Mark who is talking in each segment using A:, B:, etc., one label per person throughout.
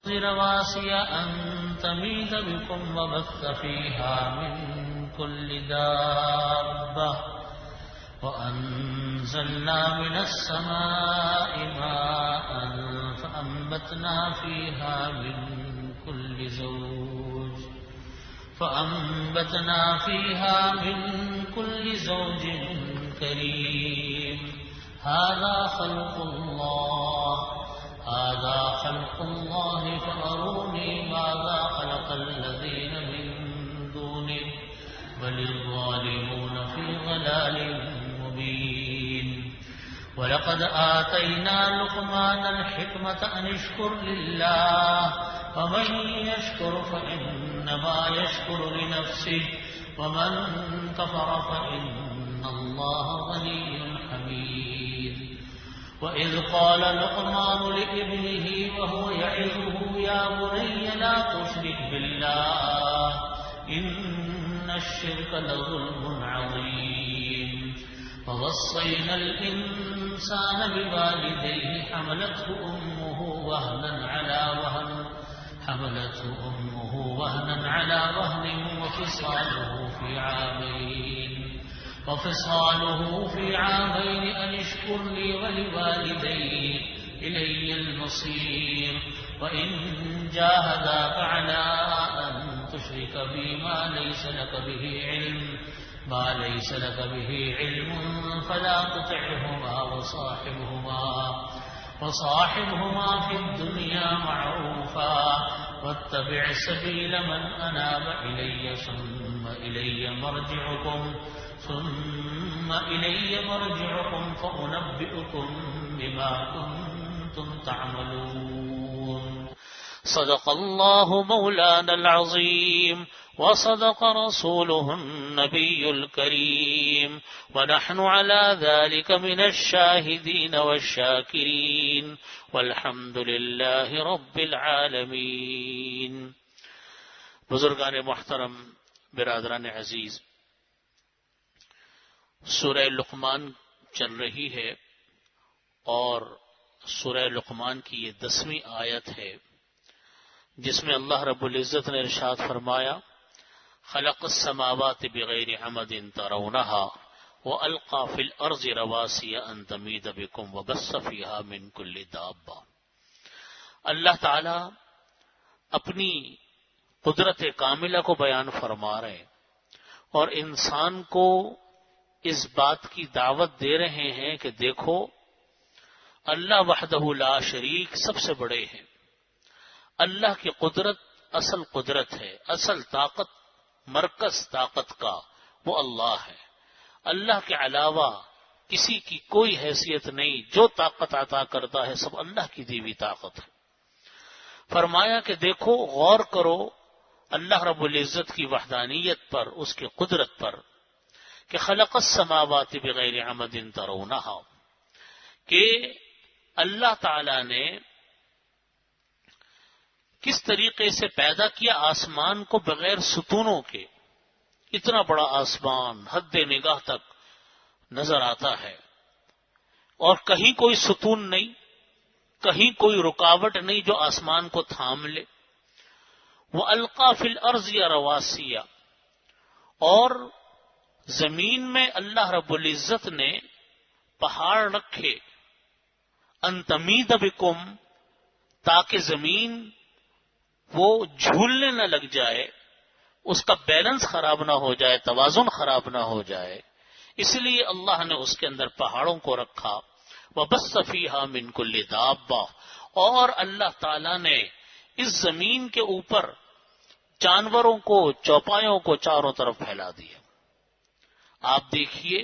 A: رواسي أن تميد بكم وبث فيها من كل دابة وأنزلنا من السماء ماء فأنبتنا فيها من كل زوج كريم هذا خلق الله فأروني ماذا خلق الذين من دونه بل الظالمون في ضلال مبين ولقد آتينا لقمان الحكمة أن اشكر لله ومن يشكر فإنما يشكر لنفسه ومن كفر فإن الله غني حميد وإذ قال لقمان لابنه وهو يعظه يا بني لا تشرك بالله إن الشرك لظلم عظيم ووصينا الإنسان بوالديه حملته أمه وهنا على وهن وفصاله في عامين أن اشكر لي ولوالدي إلي المصير وإن جاهداك على أن تشرك بي ما ليس لك به علم فلا تطعهما وصاحبهما في الدنيا معروفا واتبع سبيل من أناب إلي ثم إلي مرجعكم فأنبئكم بما كنتم تعملون صدق الله مولانا العظيم وصدق رسوله النبي الكريم ونحن على ذلك من الشاهدين والشاكرين والحمد لله رب العالمين. بزرگان محترم، برادران عزیز، سورہ لقمان چل رہی ہے اور سورہ لقمان کی یہ 10ویں آیت ہے جس میں اللہ رب العزت نے ارشاد فرمایا خلق السماوات بغیر عمد ترونها وألقى في الأرض رواسي أن تميد بكم وبث فيها من كل دابة. اللہ تعالی اپنی قدرت کاملہ کو بیان فرما رہے اور انسان کو اس بات کی دعوت دے رہے ہیں کہ دیکھو اللہ وحدہ لا شریک سب سے بڑے ہیں. اللہ کی قدرت ہے، اصل طاقت، مرکز طاقت کا وہ اللہ ہے. اللہ کے علاوہ کسی کی کوئی حیثیت نہیں. جو طاقت عطا کرتا ہے سب اللہ کی دی ہوئی طاقت ہے. فرمایا کہ دیکھو، غور کرو اللہ رب العزت کی وحدانیت پر، اس کی قدرت پر، کہ خلق السماوات بغیر عمد ترونها، کہ اللہ تعالی نے کس طریقے سے پیدا کیا آسمان کو بغیر ستونوں کے. اتنا بڑا آسمان حد نگاہ تک نظر آتا ہے اور کہیں کوئی ستون نہیں، کہیں کوئی رکاوٹ نہیں جو آسمان کو تھام لے. وَأَلْقَى فِي الْأَرْضِ رَوَاسِيَ، اور زمین میں اللہ رب العزت نے پہاڑ رکھے، ان تمید بکم، تاکہ زمین وہ جھولنے نہ لگ جائے، اس کا بیلنس خراب نہ ہو جائے، توازن خراب نہ ہو جائے. اس لیے اللہ نے اس کے اندر پہاڑوں کو رکھا. وَبَثَّ فِيهَا مِن كُلِّ دَابَّةٍ، اور اللہ تعالی نے اس زمین کے اوپر جانوروں کو، چوپایوں کو چاروں طرف پھیلا دیا. آپ دیکھیے،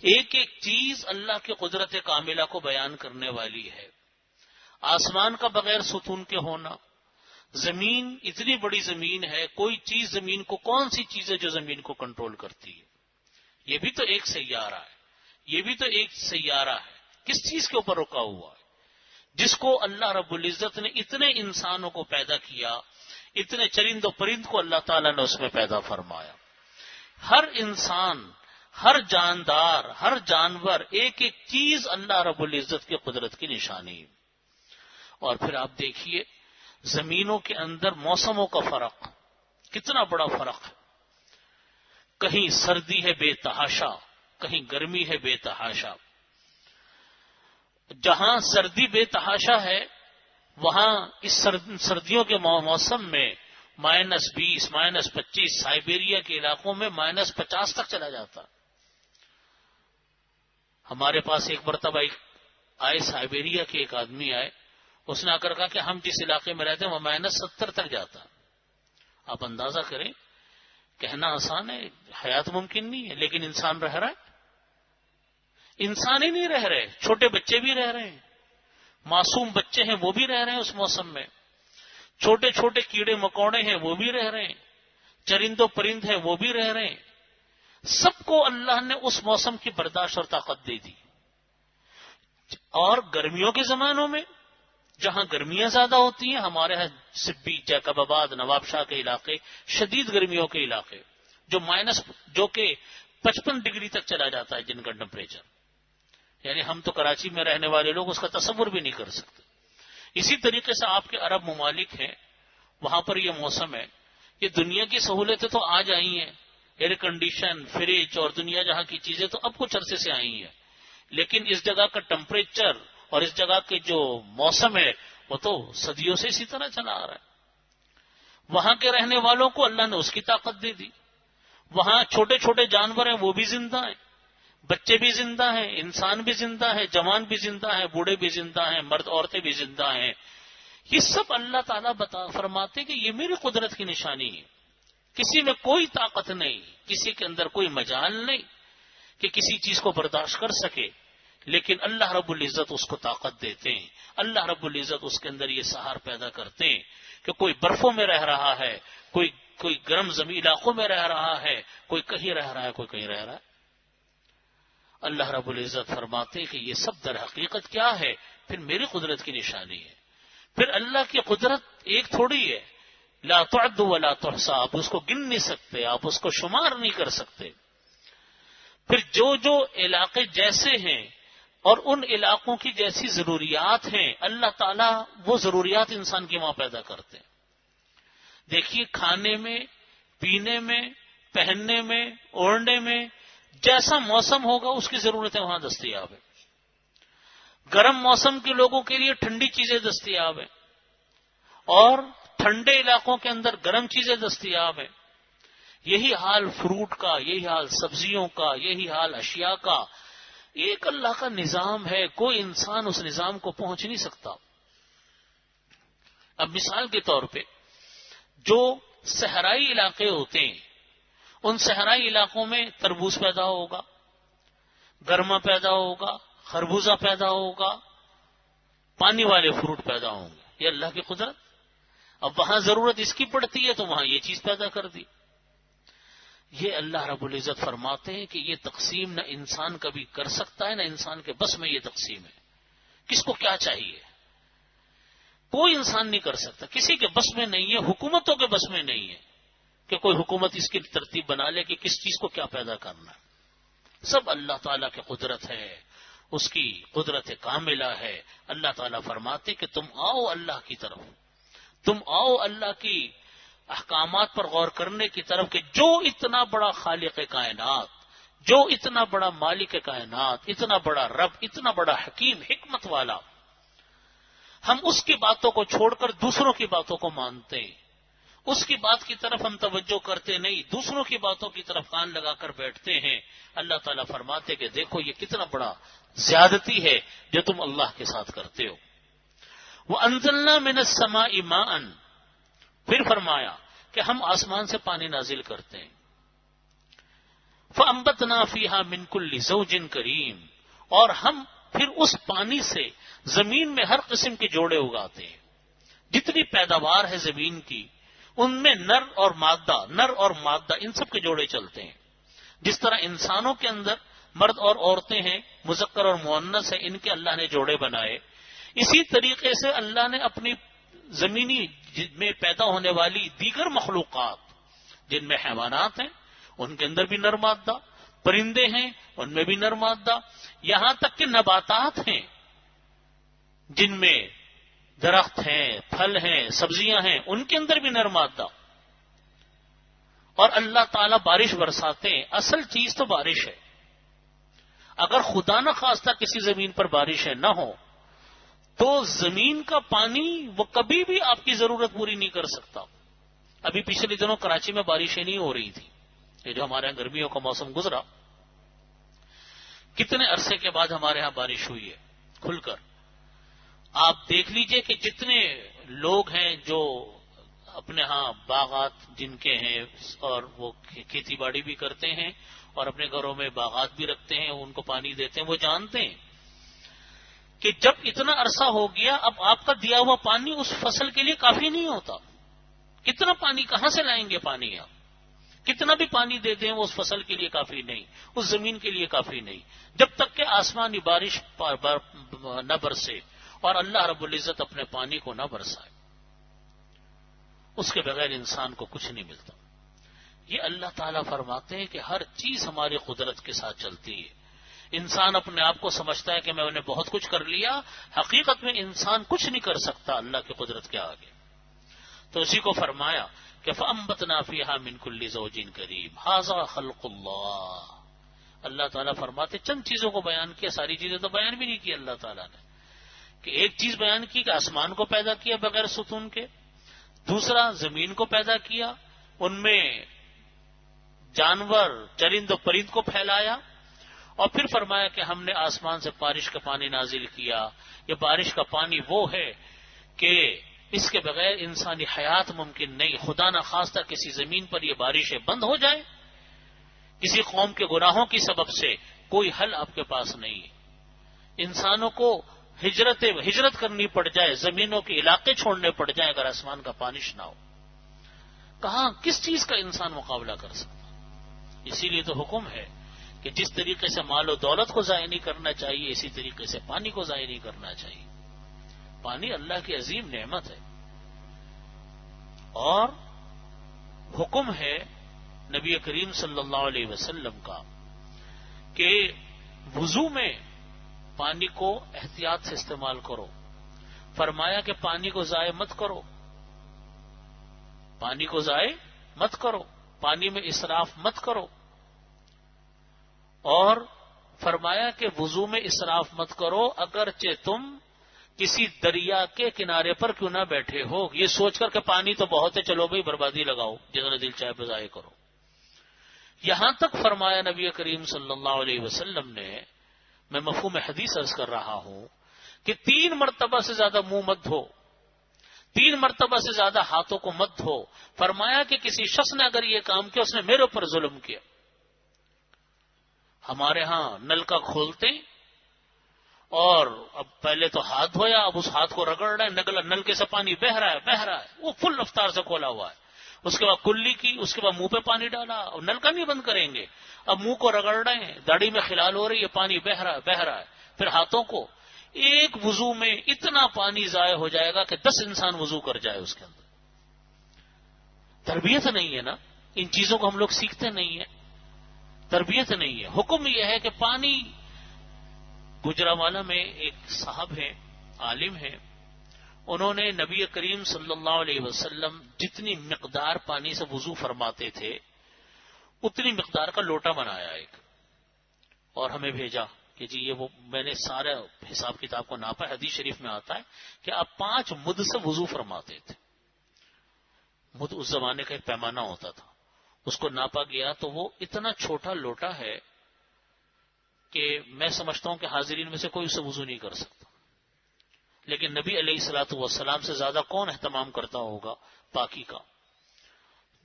A: ایک ایک چیز اللہ کی قدرت کاملہ کو بیان کرنے والی ہے. آسمان کا بغیر ستون کے ہونا، زمین اتنی بڑی زمین ہے، کوئی چیز زمین کو، کون سی چیز ہے جو زمین کو کنٹرول کرتی ہے؟ یہ بھی تو ایک سیارہ ہے. کس چیز کے اوپر رکا ہوا ہے؟ جس کو اللہ رب العزت نے اتنے انسانوں کو پیدا کیا، اتنے چرند و پرند کو اللہ تعالیٰ نے اس میں پیدا فرمایا. ہر انسان، ہر جاندار، ہر جانور، ایک ایک چیز اللہ رب العزت کی قدرت کی نشانی. اور پھر آپ دیکھیے زمینوں کے اندر موسموں کا فرق، کتنا بڑا فرق ہے. کہیں سردی ہے بے تحاشا، کہیں گرمی ہے بے تحاشا. جہاں سردی بے تحاشا ہے وہاں اس سردیوں کے موسم میں -20 -25، سائبیریا کے علاقوں میں -50 تک چلا جاتا. ہمارے پاس ایک مرتبہ آئے سائبیریا کے ایک آدمی آئے، اس نے آ کر کہا کہ ہم جس علاقے میں رہتے ہیں وہ -70 تک جاتا. آپ اندازہ کریں، کہنا آسان ہے، حیات ممکن نہیں ہے، لیکن انسان رہ رہا ہے. انسان ہی نہیں رہ رہے، چھوٹے بچے بھی رہ رہے ہیں، معصوم بچے ہیں وہ بھی رہ رہے ہیں اس موسم میں، چھوٹے چھوٹے کیڑے مکوڑے ہیں وہ بھی رہ رہے ہیں، چرند و پرند ہیں وہ بھی رہ رہے ہیں. سب کو اللہ نے اس موسم کی برداشت اور طاقت دے دی. اور گرمیوں کے زمانوں میں جہاں گرمیاں زیادہ ہوتی ہیں، ہمارے یہاں سبی، جیکب آباد، نواب شاہ کے علاقے شدید گرمیوں کے علاقے، جو کہ 55 ڈگری تک چلا جاتا ہے جن کا ٹمپریچر، یعنی ہم تو کراچی میں رہنے والے لوگ اس کا تصور بھی نہیں کر سکتے. اسی طریقے سے آپ کے عرب ممالک ہیں، وہاں پر یہ موسم ہے. یہ دنیا کی سہولتیں تو آج آئی ہیں، ایئر کنڈیشن، فریج اور دنیا جہاں کی چیزیں تو اب کچھ عرصے سے آئی ہیں، لیکن اس جگہ کا ٹمپریچر اور اس جگہ کے جو موسم ہے وہ تو صدیوں سے اسی طرح چلا آ رہا ہے. وہاں کے رہنے والوں کو اللہ نے اس کی طاقت دے دی. وہاں چھوٹے چھوٹے جانور ہیں وہ بھی زندہ ہیں، بچے بھی زندہ ہیں، انسان بھی زندہ ہے، جوان بھی زندہ ہے، بوڑھے بھی زندہ ہیں، مرد عورتیں بھی زندہ ہیں. یہ سب اللہ تعالیٰ فرماتے کہ یہ میری قدرت کی نشانی ہے. کسی میں کوئی طاقت نہیں، کسی کے اندر کوئی مجال نہیں کہ کسی چیز کو برداشت کر سکے، لیکن اللہ رب العزت اس کو طاقت دیتے ہیں. اللہ رب العزت اس کے اندر یہ سہار پیدا کرتے ہیں کہ کوئی برفوں میں رہ رہا ہے، کوئی گرم زمین علاقوں میں رہ رہا ہے، کوئی کہیں رہ رہا ہے، کوئی کہیں رہ رہا ہے. اللہ رب العزت فرماتے کہ یہ سب در حقیقت کیا ہے؟ پھر میری قدرت کی نشانی ہے. پھر اللہ کی قدرت ایک تھوڑی ہے، لا تعد ولا تحصى، آپ اس کو گن نہیں سکتے، آپ اس کو شمار نہیں کر سکتے. پھر جو علاقے جیسے ہیں اور ان علاقوں کی جیسی ضروریات ہیں، اللہ تعالیٰ وہ ضروریات انسان کی وہاں پیدا کرتے ہیں. دیکھیے، کھانے میں، پینے میں، پہننے میں، اوڑھنے میں جیسا موسم ہوگا اس کی ضرورتیں وہاں دستیاب ہیں. گرم موسم کے لوگوں کے لیے ٹھنڈی چیزیں دستیاب ہیں، اور ٹھنڈے علاقوں کے اندر گرم چیزیں دستیاب ہیں. یہی حال فروٹ کا، یہی حال سبزیوں کا، یہی حال اشیاء کا. ایک اللہ کا نظام ہے، کوئی انسان اس نظام کو پہنچ نہیں سکتا. اب مثال کے طور پہ جو صحرائی علاقے ہوتے ہیں، ان صحرائی علاقوں میں تربوز پیدا ہوگا، گرما پیدا ہوگا، خربوزہ پیدا ہوگا، پانی والے فروٹ پیدا ہوں گے. یہ اللہ کی قدرت. اب وہاں ضرورت اس کی پڑتی ہے تو وہاں یہ چیز پیدا کر دی. یہ اللہ رب العزت فرماتے ہیں کہ یہ تقسیم نہ انسان کبھی کر سکتا ہے، نہ انسان کے بس میں یہ تقسیم ہے. کس کو کیا چاہیے؟ کوئی انسان نہیں کر سکتا، کسی کے بس میں نہیں ہے، حکومتوں کے بس میں نہیں ہے کہ کوئی حکومت اس کی ترتیب بنا لے کہ کس چیز کو کیا پیدا کرنا. سب اللہ تعالیٰ کی قدرت ہے، اس کی قدرت کاملہ ہے. اللہ تعالیٰ فرماتے کہ تم آؤ اللہ کی طرف، تم آؤ اللہ کی احکامات پر غور کرنے کی طرف کہ جو اتنا بڑا خالق کائنات، جو اتنا بڑا مالک کائنات، اتنا بڑا رب، اتنا بڑا حکیم حکمت والا، ہم اس کی باتوں کو چھوڑ کر دوسروں کی باتوں کو مانتے ہیں. اس کی بات کی طرف ہم توجہ کرتے نہیں، دوسروں کی باتوں کی طرف کان لگا کر بیٹھتے ہیں. اللہ تعالیٰ فرماتے کہ دیکھو یہ کتنا بڑا زیادتی ہے جو تم اللہ کے ساتھ کرتے ہو. وَأَنزَلْنَا مِنَ السَّمَاءِ مَاءً، پھر فرمایا کہ ہم آسمان سے پانی نازل کرتے ہیں. فَأَنبَتْنَا فِيهَا مِن كُلِّ زَوْجٍ كَرِيمٍ، اور ہم پھر اس پانی سے زمین میں ہر قسم کے جوڑے اگاتے ہیں. جتنی پیداوار ہے زمین کی، ان میں نر اور مادہ ان سب کے جوڑے چلتے ہیں. جس طرح انسانوں کے اندر مرد اور عورتیں ہیں، مذکر اور مؤنث ہیں، ان کے اللہ نے جوڑے بنائے. اسی طریقے سے اللہ نے اپنی زمینی میں پیدا ہونے والی دیگر مخلوقات، جن میں حیوانات ہیں ان کے اندر بھی نر مادہ، پرندے ہیں ان میں بھی نر مادہ، یہاں تک کہ نباتات ہیں جن میں درخت ہیں، پھل ہیں، سبزیاں ہیں، ان کے اندر بھی نر مادہ. اور اللہ تعالیٰ بارش برساتے ہیں. اصل چیز تو بارش ہے. اگر خدا نہ خواستہ کسی زمین پر بارشیں نہ ہو تو زمین کا پانی وہ کبھی بھی آپ کی ضرورت پوری نہیں کر سکتا. ابھی پچھلے دنوں کراچی میں بارشیں نہیں ہو رہی تھی. یہ جو ہمارے یہاں گرمیوں کا موسم گزرا، کتنے عرصے کے بعد ہمارے یہاں بارش ہوئی ہے کھل کر. آپ دیکھ لیجئے کہ جتنے لوگ ہیں جو اپنے ہاں باغات جن کے ہیں اور وہ کھیتی باڑی بھی کرتے ہیں اور اپنے گھروں میں باغات بھی رکھتے ہیں، ان کو پانی دیتے ہیں، وہ جانتے ہیں کہ جب اتنا عرصہ ہو گیا اب آپ کا دیا ہوا پانی اس فصل کے لیے کافی نہیں ہوتا. کتنا پانی کہاں سے لائیں گے؟ پانی آپ کتنا بھی پانی دے دیں وہ اس فصل کے لیے کافی نہیں، اس زمین کے لیے کافی نہیں، جب تک کہ آسمانی بارش نہ برسے اور اللہ رب العزت اپنے پانی کو نہ برسائے. اس کے بغیر انسان کو کچھ نہیں ملتا. یہ اللہ تعالیٰ فرماتے ہیں کہ ہر چیز ہماری قدرت کے ساتھ چلتی ہے. انسان اپنے آپ کو سمجھتا ہے کہ میں نے بہت کچھ کر لیا، حقیقت میں انسان کچھ نہیں کر سکتا اللہ کی قدرت کے آگے. تو اسی کو فرمایا کہ فَأَنبَتْنَا فِيهَا مِن كُلِّ زَوْجٍ كَرِيمٍ هَذَا خَلْقُ اللَّهِ. اللہ تعالیٰ فرماتے چند چیزوں کو بیان کیا، ساری چیزیں تو بیان بھی نہیں کی اللہ تعالیٰ نے. کہ ایک چیز بیان کی کہ آسمان کو پیدا کیا بغیر ستون کے، دوسرا زمین کو پیدا کیا، ان میں جانور چرند و پرند کو پھیلایا، اور پھر فرمایا کہ ہم نے آسمان سے بارش کا پانی نازل کیا. یہ بارش کا پانی وہ ہے کہ اس کے بغیر انسانی حیات ممکن نہیں. خدا نہ خواستہ کسی زمین پر یہ بارشیں بند ہو جائیں، کسی قوم کے گناہوں کی سبب سے کوئی حل آپ کے پاس نہیں ہے. انسانوں کو ہجرت کرنی پڑ جائے، زمینوں کے علاقے چھوڑنے پڑ جائیں اگر آسمان کا بارش نہ ہو. کہاں کس چیز کا انسان مقابلہ کر سکتا؟ اسی لیے تو حکم ہے کہ جس طریقے سے مال و دولت کو ضائع نہیں کرنا چاہیے، اسی طریقے سے پانی کو ضائع نہیں کرنا چاہیے. پانی اللہ کی عظیم نعمت ہے. اور حکم ہے نبی کریم صلی اللہ علیہ وسلم کا کہ وضو میں پانی کو احتیاط سے استعمال کرو. فرمایا کہ پانی کو ضائع مت کرو، پانی کو ضائع مت کرو، پانی میں اسراف مت کرو. اور فرمایا کہ وضو میں اسراف مت کرو اگرچہ تم کسی دریا کے کنارے پر کیوں نہ بیٹھے ہو، یہ سوچ کر کہ پانی تو بہت ہے چلو بھائی بربادی لگاؤ، جتنا دل چاہے پہ ضائع کرو. یہاں تک فرمایا نبی کریم صلی اللہ علیہ وسلم نے، میں مفہوم حدیث عرض کر رہا ہوں، کہ 3 مرتبہ سے زیادہ منہ مت دھو، 3 مرتبہ سے زیادہ ہاتھوں کو مت دھو. فرمایا کہ کسی شخص نے اگر یہ کام کیا اس نے میرے اوپر ظلم کیا. ہمارے ہاں نل کا کھولتے اور اب پہلے تو ہاتھ دھویا، اب اس ہاتھ کو رگڑ رہا ہے، نل کے سے پانی بہ رہا ہے، وہ فل رفتار سے کھولا ہوا ہے. اس کے بعد کلی کی، اس کے بعد منہ پہ پانی ڈالا اور نل کا نہیں بند کریں گے، اب منہ کو رگڑ رہے ہیں، داڑھی میں خلال ہو رہی ہے، پانی بہ رہا ہے. پھر ہاتھوں کو، ایک وضو میں اتنا پانی ضائع ہو جائے گا کہ 10 انسان وضو کر جائے اس کے اندر. تربیت نہیں ہے نا، ان چیزوں کو ہم لوگ سیکھتے نہیں ہیں، تربیت نہیں ہے. حکم یہ ہے کہ پانی، گجرانوالہ میں ایک صاحب ہیں، عالم ہیں، انہوں نے نبی کریم صلی اللہ علیہ وسلم جتنی مقدار پانی سے وضو فرماتے تھے اتنی مقدار کا لوٹا بنایا ایک، اور ہمیں بھیجا کہ جی یہ وہ، میں نے سارا حساب کتاب کو ناپا. حدیث شریف میں آتا ہے کہ آپ 5 مد سے وضو فرماتے تھے. مد اس زمانے کا ایک پیمانہ ہوتا تھا، اس کو ناپا گیا تو وہ اتنا چھوٹا لوٹا ہے کہ میں سمجھتا ہوں کہ حاضرین میں سے کوئی اسے وضو نہیں کر سکتا. لیکن نبی علیہ الصلوۃ والسلام سے زیادہ کون اہتمام کرتا ہوگا پاکی کا؟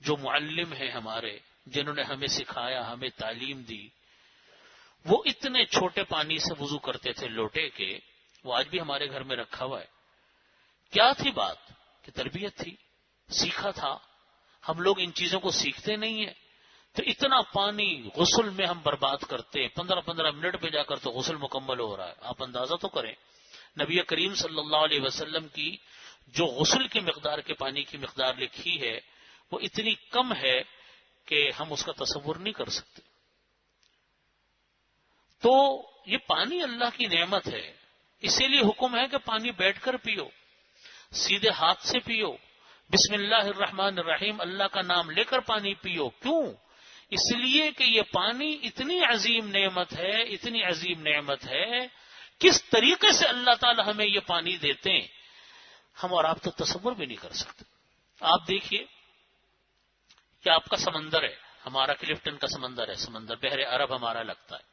A: جو معلم ہیں ہمارے، جنہوں نے ہمیں سکھایا، ہمیں تعلیم دی، وہ اتنے چھوٹے پانی سے وضو کرتے تھے لوٹے کے. وہ آج بھی ہمارے گھر میں رکھا ہوا ہے. کیا تھی بات؟ کہ تربیت تھی، سیکھا تھا. ہم لوگ ان چیزوں کو سیکھتے نہیں ہیں تو اتنا پانی غسل میں ہم برباد کرتے. 15 منٹ پہ جا کر تو غسل مکمل ہو رہا ہے. آپ اندازہ تو کریں نبی کریم صلی اللہ علیہ وسلم کی جو غسل کی مقدار کے پانی کی مقدار لکھی ہے وہ اتنی کم ہے کہ ہم اس کا تصور نہیں کر سکتے. تو یہ پانی اللہ کی نعمت ہے، اسی لیے حکم ہے کہ پانی بیٹھ کر پیو. سیدھے ہاتھ سے پیو، بسم اللہ الرحمن الرحیم اللہ کا نام لے کر پانی پیو. کیوں؟ اس لیے کہ یہ پانی اتنی عظیم نعمت ہے، اتنی عظیم نعمت ہے. کس طریقے سے اللہ تعالی ہمیں یہ پانی دیتے ہیں ہم اور آپ تو تصور بھی نہیں کر سکتے. آپ دیکھیے کہ آپ کا سمندر ہے، ہمارا کلفٹن کا سمندر ہے، سمندر بحر عرب ہمارا لگتا ہے.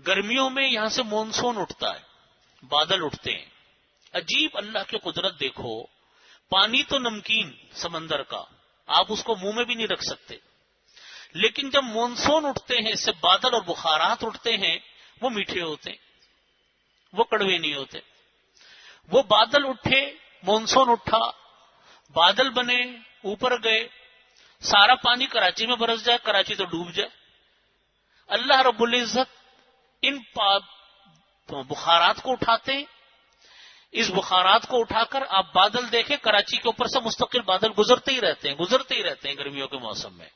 A: گرمیوں میں یہاں سے مونسون اٹھتا ہے، بادل اٹھتے ہیں. عجیب اللہ کی قدرت دیکھو، پانی تو نمکین سمندر کا، آپ اس کو منہ میں بھی نہیں رکھ سکتے، لیکن جب مونسون اٹھتے ہیں، اس سے بادل اور بخارات اٹھتے ہیں، وہ میٹھے ہوتے ہیں، وہ کڑوے نہیں ہوتے. وہ بادل اٹھے، مونسون اٹھا، بادل بنے، اوپر گئے، سارا پانی کراچی میں برس جائے، کراچی تو ڈوب جائے. اللہ رب العزت ان بخارات کو اٹھاتے ہیں. اس بخارات کو اٹھا کر آپ بادل دیکھیں، کراچی کے اوپر سے مستقل بادل گزرتے ہی رہتے ہیں گرمیوں کے موسم میں.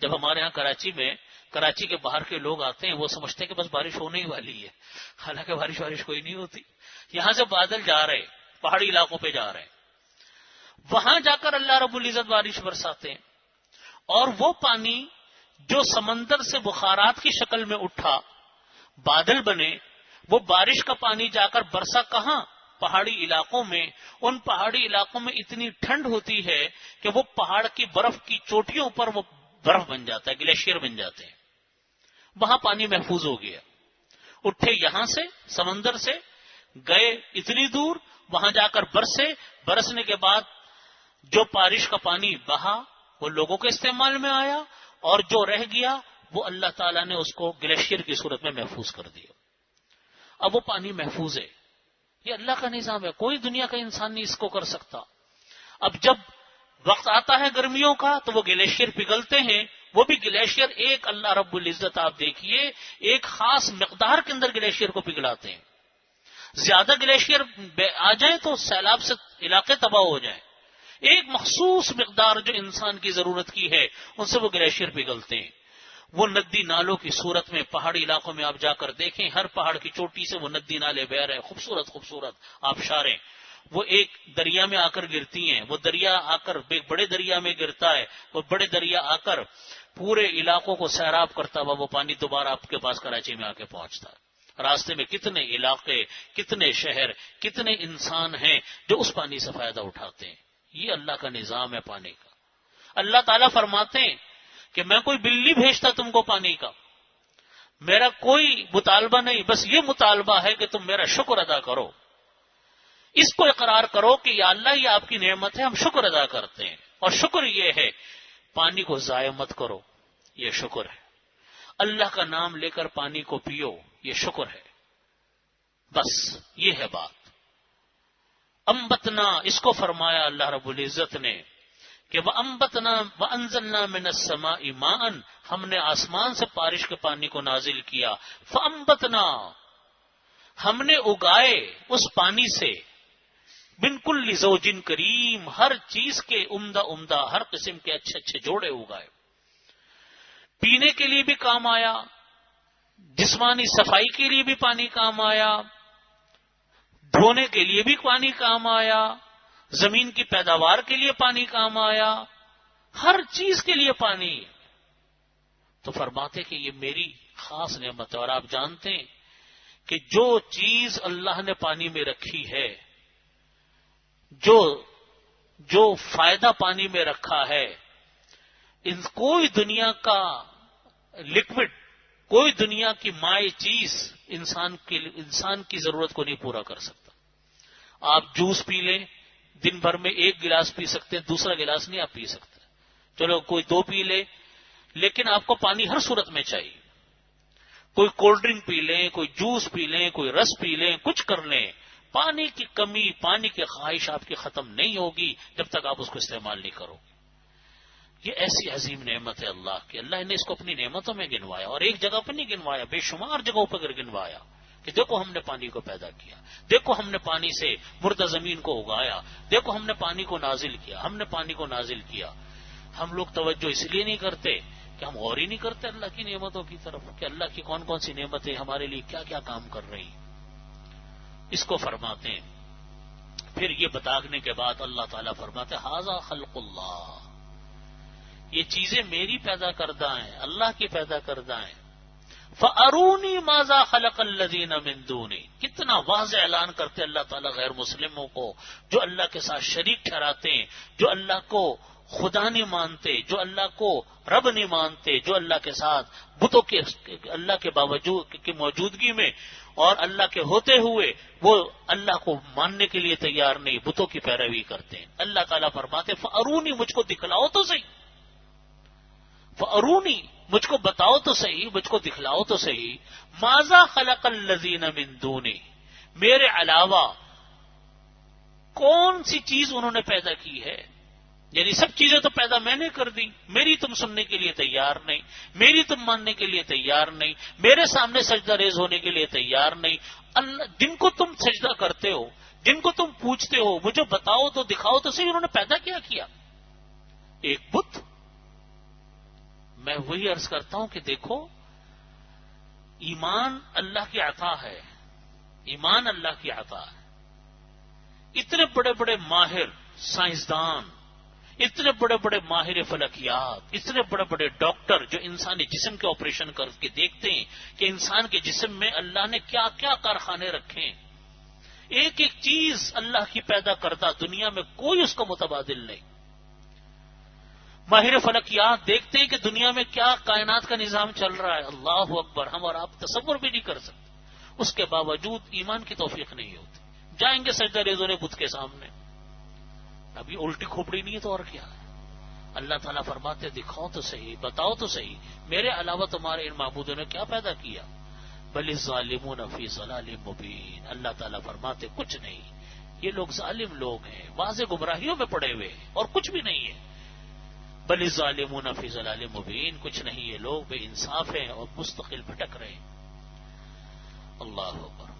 A: جب ہمارے ہاں کراچی کے باہر کے لوگ آتے ہیں، وہ سمجھتے ہیں کہ بس بارش ہونے ہی والی ہے، حالانکہ بارش کوئی نہیں ہوتی. یہاں سے بادل جا رہے، پہاڑی علاقوں پہ جا رہے ہیں، وہاں جا کر اللہ رب العزت بارش برساتے ہیں. اور وہ پانی جو سمندر سے بخارات کی شکل میں اٹھا، بادل بنے، وہ بارش کا پانی جا کر برسا کہاں؟ پہاڑی علاقوں میں. ان پہاڑی علاقوں میں اتنی ٹھنڈ ہوتی ہے کہ وہ پہاڑ کی برف کی چوٹیوں پر وہ برف بن جاتا ہے، گلیشیئر بن جاتے ہیں. وہاں پانی محفوظ ہو گیا. اٹھے یہاں سے سمندر سے، گئے اتنی دور، وہاں جا کر برسنے کے بعد جو بارش کا پانی بہا وہ لوگوں کے استعمال میں آیا، اور جو رہ گیا وہ اللہ تعالیٰ نے اس کو گلیشیئر کی صورت میں محفوظ کر دیا. اب وہ پانی محفوظ ہے. یہ اللہ کا نظام ہے، کوئی دنیا کا انسان نہیں اس کو کر سکتا. اب جب وقت آتا ہے گرمیوں کا تو وہ گلیشیئر پگھلتے ہیں. وہ بھی گلیشیئر ایک اللہ رب العزت آپ دیکھیے ایک خاص مقدار کے اندر گلیشیئر کو پگھلاتے ہیں. زیادہ گلیشیئر آ جائیں تو سیلاب سے علاقے تباہ ہو جائیں. ایک مخصوص مقدار جو انسان کی ضرورت کی ہے ان سے وہ گلیشیئر پگھلتے ہیں. وہ ندی نالوں کی صورت میں پہاڑی علاقوں میں آپ جا کر دیکھیں، ہر پہاڑ کی چوٹی سے وہ ندی نالے بہ رہے، خوبصورت آبشاریں. وہ ایک دریا میں آ کر گرتی ہیں، وہ دریا آ کر ایک بڑے دریا میں گرتا ہے، وہ بڑے دریا آ کر پورے علاقوں کو سیراب کرتا ہوا وہ پانی دوبارہ آپ کے پاس کراچی میں آ کے پہنچتا ہے. راستے میں کتنے علاقے، کتنے شہر، کتنے انسان ہیں جو اس پانی سے فائدہ اٹھاتے ہیں. یہ اللہ کا نظام ہے پانی کا. اللہ تعالیٰ فرماتے ہیں کہ میں کوئی بل نہیں بھیجتا تم کو پانی کا، میرا کوئی مطالبہ نہیں، بس یہ مطالبہ ہے کہ تم میرا شکر ادا کرو. اس کو اقرار کرو کہ یا اللہ یہ آپ کی نعمت ہے، ہم شکر ادا کرتے ہیں. اور شکر یہ ہے پانی کو ضائع مت کرو، یہ شکر ہے. اللہ کا نام لے کر پانی کو پیو، یہ شکر ہے. بس یہ ہے بات. امبتنا، اس کو فرمایا اللہ رب العزت نے کہ وَأَنبَتْنَا وَأَنزَلْنَا مِنَ السَّمَاءِ مَاءً، ہم نے آسمان سے بارش کے پانی کو نازل کیا. فَأَنبَتْنَا، ہم نے اگائے اس پانی سے من کل زوج کریم، ہر چیز کے عمدہ ہر قسم کے اچھے جوڑے اگائے. پینے کے لیے بھی کام آیا، جسمانی صفائی کے لیے بھی پانی کام آیا، دھونے کے لیے بھی پانی کام آیا، زمین کی پیداوار کے لیے پانی کام آیا، ہر چیز کے لیے پانی. تو فرماتے کہ یہ میری خاص نعمت ہے. اور آپ جانتے ہیں کہ جو چیز اللہ نے پانی میں رکھی ہے، جو فائدہ پانی میں رکھا ہے، کوئی دنیا کا لکوڈ، کوئی دنیا کی مائع چیز انسان کی ضرورت کو نہیں پورا کر سکتا. آپ جوس پی لیں، دن بھر میں ایک گلاس پی سکتے ہیں، دوسرا گلاس نہیں آپ پی سکتے. چلو کوئی 2 پی لے، لیکن آپ کو پانی ہر صورت میں چاہیے. کوئی کولڈ ڈرنک پی لیں، کوئی جوس پی لیں، کوئی رس پی لیں، کچھ کر لیں، پانی کی کمی، پانی کی خواہش آپ کی ختم نہیں ہوگی جب تک آپ اس کو استعمال نہیں کرو. یہ ایسی عظیم نعمت ہے اللہ کی. اللہ نے اس کو اپنی نعمتوں میں گنوایا، اور ایک جگہ پہ نہیں گنوایا، بے شمار جگہوں پر گنوایا کہ دیکھو ہم نے پانی کو پیدا کیا، دیکھو ہم نے پانی سے مردہ زمین کو اگایا، دیکھو ہم نے پانی کو نازل کیا، ہم نے پانی کو نازل کیا. ہم لوگ توجہ اس لیے نہیں کرتے کہ ہم غور ہی نہیں کرتے اللہ کی نعمتوں کی طرف کہ اللہ کی کون کون سی نعمتیں ہمارے لیے کیا کیا کام کر رہی. اس کو فرماتے ہیں پھر یہ بتانے کے بعد اللہ تعالیٰ فرماتے ھذا خلق اللہ، یہ چیزیں میری پیدا کردہ ہیں، اللہ کی پیدا کردہ ہیں۔ فَأَرُونِي مَاذَا خَلَقَ الَّذِينَ مِن دُونِي، کتنا واضح اعلان کرتے اللہ تعالیٰ غیر مسلموں کو جو اللہ کے ساتھ شریک ٹھہراتے ہیں، جو اللہ کو خدا نہیں مانتے، جو اللہ کو رب نہیں مانتے، جو اللہ کے ساتھ بتوں کے اللہ کے باوجود کی موجودگی میں اور اللہ کے ہوتے ہوئے وہ اللہ کو ماننے کے لیے تیار نہیں، بتوں کی پیروی کرتے ہیں۔ اللہ تعالیٰ فرماتے فَأَرُونِي، مجھ کو دکھلاؤ تو صحیح، فَأَرُونِي، مجھ کو بتاؤ تو صحیح، مجھ کو دکھلاؤ تو صحیح، ماذا خلق الذین من دونی، میرے علاوہ کون سی چیز انہوں نے پیدا کی ہے، یعنی سب چیزیں تو پیدا میں نے کر دی، میری تم سننے کے لیے تیار نہیں، میری تم ماننے کے لیے تیار نہیں، میرے سامنے سجدہ ریز ہونے کے لیے تیار نہیں۔ اللہ جن کو تم سجدہ کرتے ہو، جن کو تم پوچھتے ہو، مجھے بتاؤ تو دکھاؤ تو صحیح، انہوں نے پیدا کیا؟ ایک بت۔ میں وہی عرض کرتا ہوں کہ دیکھو، ایمان اللہ کی عطا ہے، ایمان اللہ کی عطا ہے۔ اتنے بڑے بڑے ماہر سائنسدان، اتنے بڑے بڑے ماہر فلکیات، اتنے بڑے بڑے ڈاکٹر جو انسانی جسم کے آپریشن کر کے دیکھتے ہیں کہ انسان کے جسم میں اللہ نے کیا کیا کارخانے رکھے ہیں، ایک ایک چیز اللہ کی پیدا کرتا، دنیا میں کوئی اس کا متبادل نہیں۔ ماہر فلکیات دیکھتے ہیں کہ دنیا میں کیا کائنات کا نظام چل رہا ہے، اللہ اکبر، ہم اور آپ تصور بھی نہیں کر سکتے، اس کے باوجود ایمان کی توفیق نہیں ہوتی۔ جائیں گے سجدہ ریزوں نے بت کے سامنے، ابھی الٹی کھوپڑی نہیں ہے تو اور کیا ہے۔ اللہ تعالیٰ فرماتے دکھاؤ تو صحیح، بتاؤ تو صحیح، میرے علاوہ تمہارے ان معبودوں نے کیا پیدا کیا۔ بل الظالمون فی ضلال مبین، اللہ تعالیٰ فرماتے کچھ نہیں، یہ لوگ ظالم لوگ ہیں، واضح گمراہیوں میں پڑے ہوئے ہیں اور کچھ بھی نہیں ہے۔ بل الظالمون فی ضلال مبین، کچھ نہیں، یہ لوگ بے انصاف ہیں اور مستقل بھٹک رہے ہیں۔ اللہ اکبر۔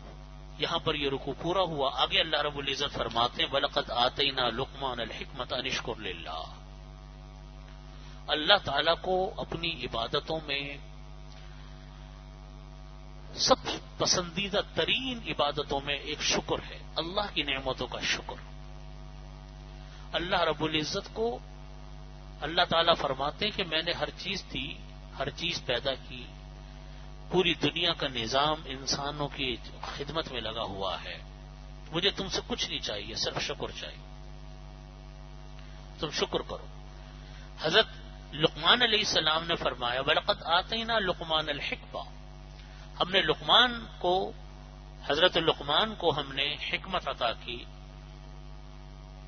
A: یہاں پر یہ رکوع پورا ہوا، آگے اللہ رب العزت فرماتے ہیں وَلَقَدْ آتَيْنَا لُقْمَانَ الْحِكْمَةَ أَنِ اشْكُرْ لِلَّهِ، اللہ تعالیٰ کو اپنی عبادتوں میں سب پسندیدہ ترین عبادتوں میں ایک شکر ہے، اللہ کی نعمتوں کا شکر۔ اللہ رب العزت کو اللہ تعالیٰ فرماتے ہیں کہ میں نے ہر چیز دی، ہر چیز پیدا کی، پوری دنیا کا نظام انسانوں کی خدمت میں لگا ہوا ہے، مجھے تم سے کچھ نہیں چاہیے، صرف شکر چاہیے، تم شکر کرو۔ حضرت لقمان علیہ السلام نے فرمایا وَلَقَدْ آتَيْنَا لُقْمَانَ الْحِكْمَةَ، ہم نے لقمان کو، حضرت لقمان کو ہم نے حکمت عطا کی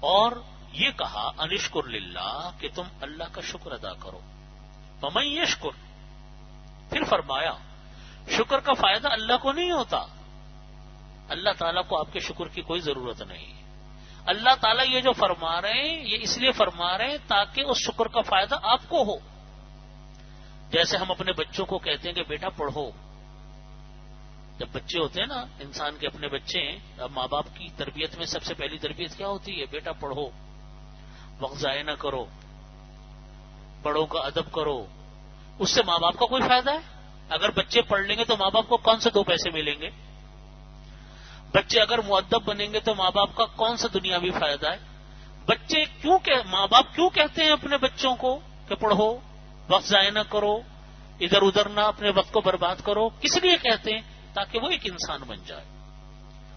A: اور یہ کہا ان اشکر للہ، کہ تم اللہ کا شکر ادا کرو۔ وَمَن یشکر، پھر فرمایا شکر کا فائدہ اللہ کو نہیں ہوتا، اللہ تعالیٰ کو آپ کے شکر کی کوئی ضرورت نہیں۔ اللہ تعالیٰ یہ جو فرما رہے ہیں یہ اس لیے فرما رہے ہیں تاکہ اس شکر کا فائدہ آپ کو ہو۔ جیسے ہم اپنے بچوں کو کہتے ہیں کہ بیٹا پڑھو، جب بچے ہوتے ہیں نا انسان کے اپنے بچے ہیں، اب ماں باپ کی تربیت میں سب سے پہلی تربیت کیا ہوتی ہے؟ بیٹا پڑھو، وقت ضائع نہ کرو، بڑوں کا ادب کرو۔ اس سے ماں باپ کا کوئی فائدہ ہے؟ اگر بچے پڑھ لیں گے تو ماں باپ کو کون سے 2 پیسے ملیں گے؟ بچے اگر مؤدب بنیں گے تو ماں باپ کا کون سا دنیاوی فائدہ ہے؟ بچے ماں باپ کیوں کہتے ہیں اپنے بچوں کو کہ پڑھو، وقت ضائع نہ کرو، ادھر ادھر نہ اپنے وقت کو برباد کرو؟ کس لیے کہتے ہیں؟ تاکہ وہ ایک انسان بن جائے،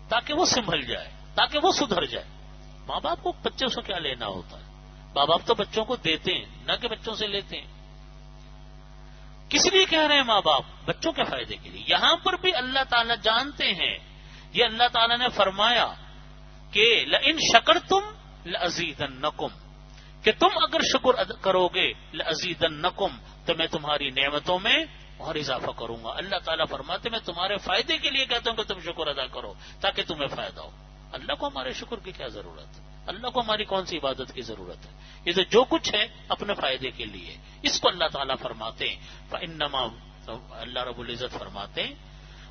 A: تاکہ وہ سنبھل جائے، تاکہ وہ سدھر جائے۔ ماں باپ کو بچوں سے کیا لینا ہوتا ہے؟ ماں باپ تو بچوں کو دیتے ہیں، نہ کہ بچوں سے لیتے ہیں۔ کس لیے کہہ رہے ہیں ماں باپ؟ بچوں کے فائدے کے لیے۔ یہاں پر بھی اللہ تعالیٰ جانتے ہیں، یہ اللہ تعالیٰ نے فرمایا کہ لئن شکرتم لأزیدنکم، کہ تم اگر شکر کرو گے لأزیدنکم، تو میں تمہاری نعمتوں میں اور اضافہ کروں گا۔ اللہ تعالیٰ فرماتے میں تمہارے فائدے کے لیے کہتا ہوں کہ تم شکر ادا کرو تاکہ تمہیں فائدہ ہو۔ اللہ کو ہمارے شکر کی کیا ضرورت ہے؟ اللہ کو ہماری کون سی عبادت کی ضرورت ہے؟ یہ تو جو کچھ ہے اپنے فائدے کے لیے، اس کو اللہ تعالیٰ فرماتے ہیں فَإِنَّمَا، اللہ رب العزت فرماتے ہیں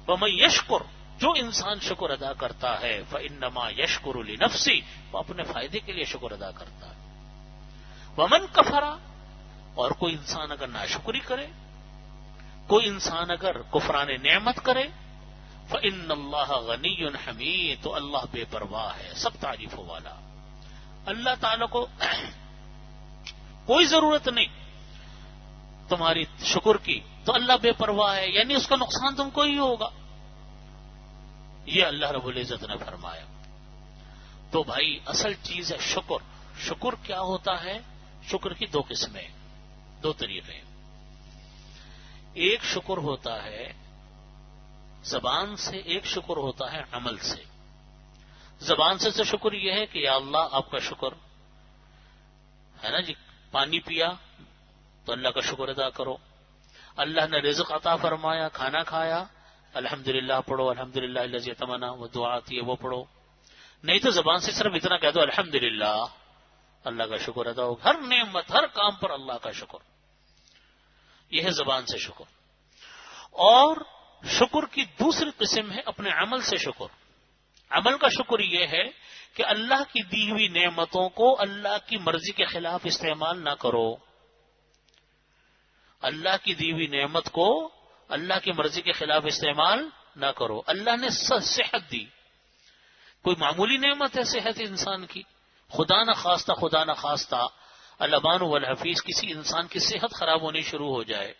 A: وَمَن يَشْكُرْ، جو انسان شکر ادا کرتا ہے فَإِنَّمَا يَشْكُرُ لِنَفْسِهِ، وہ اپنے فائدے کے لیے شکر ادا کرتا ہے۔ وَمَن كَفَرَ، اور کوئی انسان اگر ناشکری کرے، کوئی انسان اگر کفران نعمت کرے، فإن اللہ غنی حمید، تو اللہ بے پرواہ ہے، سب تعریفوں والا. اللہ تعالیٰ کو کوئی ضرورت نہیں تمہاری شکر کی، تو اللہ بے پرواہ ہے، یعنی اس کا نقصان تم کو ہی ہوگا. یہ اللہ رب العزت نے فرمایا. تو بھائی اصل چیز ہے شکر. شکر کیا ہوتا ہے؟ شکر کی دو قسمیں، دو طریقے. ایک شکر ہوتا ہے زبان سے، ایک شکر ہوتا ہے عمل سے. زبان سے شکر یہ ہے کہ یا اللہ آپ کا شکر ہے نا جی، پانی پیا تو اللہ کا شکر ادا کرو. اللہ نے رزق عطا فرمایا، کھانا کھایا، الحمدللہ پڑھو، الحمدللہ الذی تمنا، وہ دعا آتی ہے وہ پڑھو. نہیں تو زبان سے صرف اتنا کہہ دو الحمدللہ، اللہ کا شکر ادا ہو. ہر نعمت، ہر کام پر اللہ کا شکر، یہ ہے زبان سے شکر. اور شکر کی دوسری قسم ہے اپنے عمل سے شکر. عمل کا شکر یہ ہے کہ اللہ کی دی ہوئی نعمتوں کو اللہ کی مرضی کے خلاف استعمال نہ کرو. اللہ کی دی ہوئی نعمت کو اللہ کی مرضی کے خلاف استعمال نہ کرو. اللہ نے صحت دی، کوئی معمولی نعمت ہے صحت انسان کی؟ خدا نہ خواستہ الامان والحفیظ کسی انسان کی صحت خراب ہونی شروع ہو جائے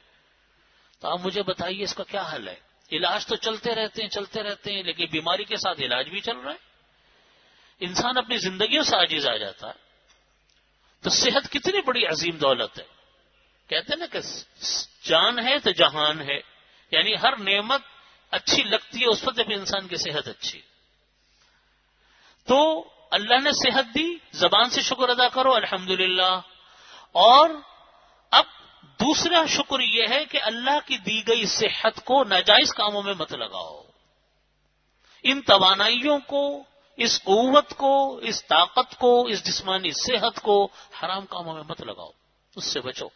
A: تو آپ مجھے بتائیے اس کا کیا حل ہے؟ علاج تو چلتے رہتے ہیں لیکن بیماری کے ساتھ علاج بھی چل رہا ہے. انسان اپنی زندگیوں سے عاجز آ جاتا ہے. تو صحت کتنی بڑی عظیم دولت ہے. کہتے ہیں نا کہ جان ہے تو جہان ہے، یعنی ہر نعمت اچھی لگتی ہے اس وقت جب انسان کی صحت اچھی. تو اللہ نے صحت دی، زبان سے شکر ادا کرو الحمدللہ. اور اب دوسرا شکر یہ ہے کہ اللہ کی دی گئی صحت کو ناجائز کاموں میں مت لگاؤ. ان توانائیوں کو، اس قوت کو، اس طاقت کو، اس جسمانی صحت کو حرام کاموں میں مت لگاؤ، اس سے بچو.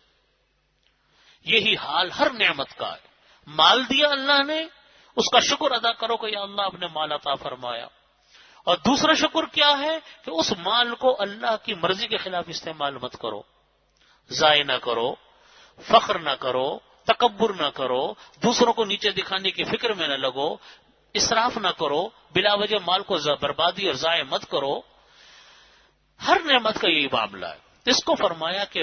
A: یہی حال ہر نعمت کا ہے. مال دیا اللہ نے، اس کا شکر ادا کرو کہ یا اللہ آپ نے مال عطا فرمایا. اور دوسرا شکر کیا ہے کہ اس مال کو اللہ کی مرضی کے خلاف استعمال مت کرو، ضائع نہ کرو، فخر نہ کرو، تکبر نہ کرو، دوسروں کو نیچے دکھانے کی فکر میں نہ لگو، اسراف نہ کرو، بلا وجہ مال کو بربادی اور ضائع مت کرو. ہر نعمت کا یہی معاملہ ہے. اس کو فرمایا کہ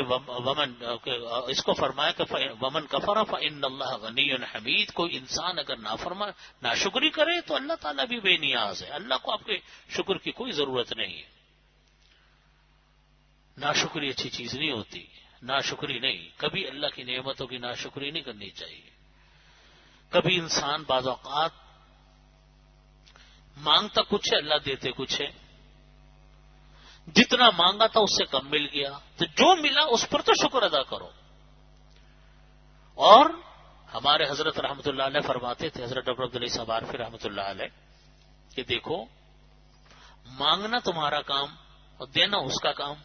A: ومن کفر فإن اللہ غنی حمید. کوئی انسان اگر ناشکری کرے تو اللہ تعالیٰ بھی بے نیاز ہے. اللہ کو آپ کے شکر کی کوئی ضرورت نہیں ہے. ناشکری اچھی چیز نہیں ہوتی، ناشکری نہیں، کبھی اللہ کی نعمتوں کی ناشکری نہیں کرنی چاہیے. کبھی انسان بعض اوقات مانگتا کچھ ہے، اللہ دیتے کچھ ہے. جتنا مانگا تھا اس سے کم مل گیا، تو جو ملا اس پر تو شکر ادا کرو. اور ہمارے حضرت رحمۃ اللہ علیہ فرماتے تھے، حضرت ڈاکٹر عبدالعزیز صاحب عارفی رحمۃ اللہ علیہ، کہ دیکھو مانگنا تمہارا کام اور دینا اس کا کام.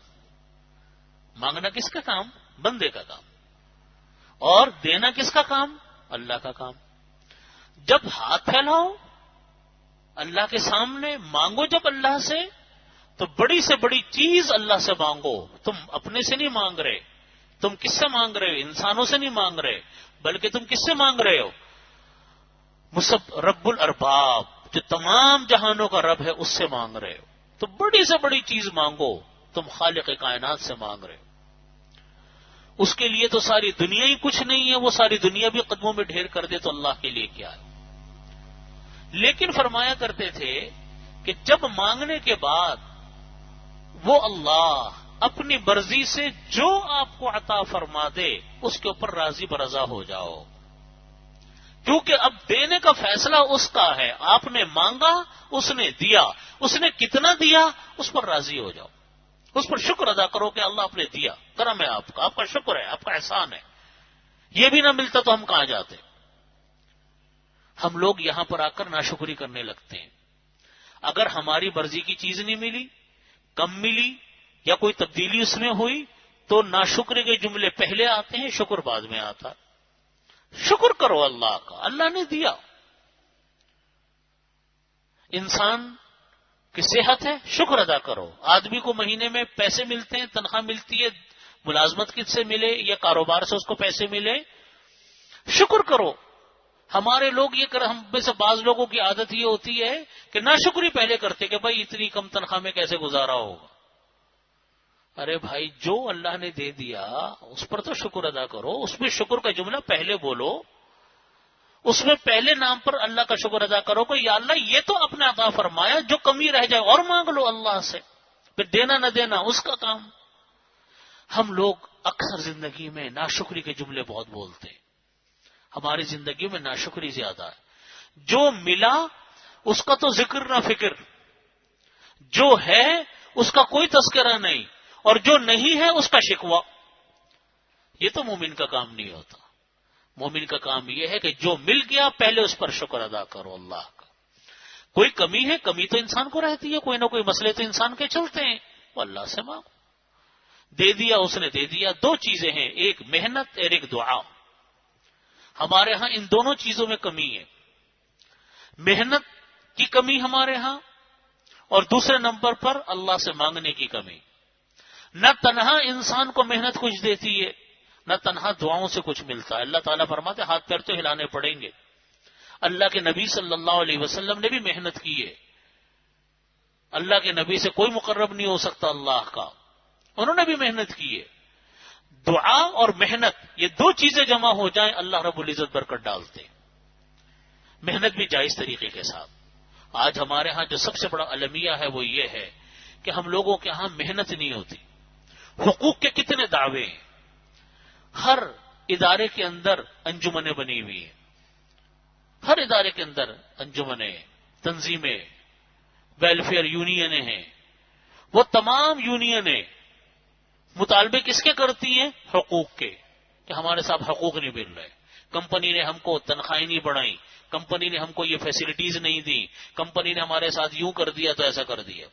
A: مانگنا کس کا کام؟ بندے کا کام. اور دینا کس کا کام؟ اللہ کا کام. جب ہاتھ پھیلاؤ اللہ کے سامنے، مانگو جب اللہ سے، تو بڑی سے بڑی چیز اللہ سے مانگو. تم اپنے سے نہیں مانگ رہے. تم کس سے مانگ رہے ہو؟ انسانوں سے نہیں مانگ رہے، بلکہ تم کس سے مانگ رہے ہو؟ رب الارباب، جو تمام جہانوں کا رب ہے، اس سے مانگ رہے ہو. تو بڑی سے بڑی چیز مانگو، تم خالق کائنات سے مانگ رہے ہو. اس کے لیے تو ساری دنیا ہی کچھ نہیں ہے، وہ ساری دنیا بھی قدموں میں ڈھیر کر دے تو اللہ کے لیے کیا ہے. لیکن فرمایا کرتے تھے کہ جب مانگنے کے بعد وہ اللہ اپنی مرضی سے جو آپ کو عطا فرما دے اس کے اوپر راضی برضا ہو جاؤ. کیونکہ اب دینے کا فیصلہ اس کا ہے. آپ نے مانگا، اس نے دیا. اس نے کتنا دیا اس پر راضی ہو جاؤ، اس پر شکر ادا کرو کہ اللہ آپ نے دیا، کرم ہے آپ کا شکر ہے، آپ کا احسان ہے. یہ بھی نہ ملتا تو ہم کہاں جاتے؟ ہم لوگ یہاں پر آ کر ناشکری کرنے لگتے ہیں. اگر ہماری مرضی کی چیز نہیں ملی، کم ملی، یا کوئی تبدیلی اس میں ہوئی تو ناشکری کے جملے پہلے آتے ہیں، شکر بعد میں آتا. شکر کرو اللہ کا، اللہ نے دیا. انسان کی صحت ہے، شکر ادا کرو. آدمی کو مہینے میں پیسے ملتے ہیں، تنخواہ ملتی ہے، ملازمت کس سے ملے یا کاروبار سے اس کو پیسے ملے، شکر کرو. ہمارے لوگ یہ ہم میں سے بعض لوگوں کی عادت یہ ہوتی ہے کہ ناشکری پہلے کرتے کہ بھائی اتنی کم تنخواہ میں کیسے گزارا ہوگا. ارے بھائی جو اللہ نے دے دیا اس پر تو شکر ادا کرو. اس میں شکر کا جملہ پہلے بولو, اس میں پہلے نام پر اللہ کا شکر ادا کرو کہ یا اللہ یہ تو اپنے عطا فرمایا, جو کمی رہ جائے اور مانگ لو اللہ سے, پھر دینا نہ دینا اس کا کام. ہم لوگ اکثر زندگی میں ناشکری کے جملے بہت بولتے ہیں. ہماری زندگی میں ناشکری زیادہ ہے. جو ملا اس کا تو ذکر نہ فکر, جو ہے اس کا کوئی تذکرہ نہیں, اور جو نہیں ہے اس کا شکوہ. یہ تو مومن کا کام نہیں ہوتا. مومن کا کام یہ ہے کہ جو مل گیا پہلے اس پر شکر ادا کرو اللہ کا. کوئی کمی ہے, کمی تو انسان کو رہتی ہے, کوئی نہ کوئی مسئلے تو انسان کے چلتے ہیں, وہ اللہ سے مانگو. دے دیا اس نے دے دیا. دو چیزیں ہیں, ایک محنت اور ایک دعا. ہمارے ہاں ان دونوں چیزوں میں کمی ہے. محنت کی کمی ہمارے ہاں, اور دوسرے نمبر پر اللہ سے مانگنے کی کمی. نہ تنہا انسان کو محنت کچھ دیتی ہے, نہ تنہا دعاؤں سے کچھ ملتا ہے. اللہ تعالیٰ فرماتے ہاتھ پیر تو ہلانے پڑیں گے. اللہ کے نبی صلی اللہ علیہ وسلم نے بھی محنت کی ہے. اللہ کے نبی سے کوئی مقرب نہیں ہو سکتا اللہ کا, انہوں نے بھی محنت کی ہے. دعا اور محنت یہ دو چیزیں جمع ہو جائیں اللہ رب العزت برکت ڈالتے. محنت بھی جائز طریقے کے ساتھ. آج ہمارے ہاں جو سب سے بڑا المیہ ہے وہ یہ ہے کہ ہم لوگوں کے ہاں محنت نہیں ہوتی. حقوق کے کتنے دعوے ہیں. ہر ادارے کے اندر انجمنیں بنی ہوئی ہیں, ہر ادارے کے اندر انجمنیں, تنظیمیں, ویلفیئر یونینیں ہیں. وہ تمام یونینیں مطالبے کس کے کرتی ہیں؟ حقوق کے, کہ ہمارے ساتھ حقوق نہیں مل رہے. کمپنی نے ہم کو تنخواہیں نہیں بڑھائی, کمپنی نے ہم کو یہ فیسلٹیز نہیں دی, کمپنی نے ہمارے ساتھ یوں کر دیا تو ایسا کر دیا.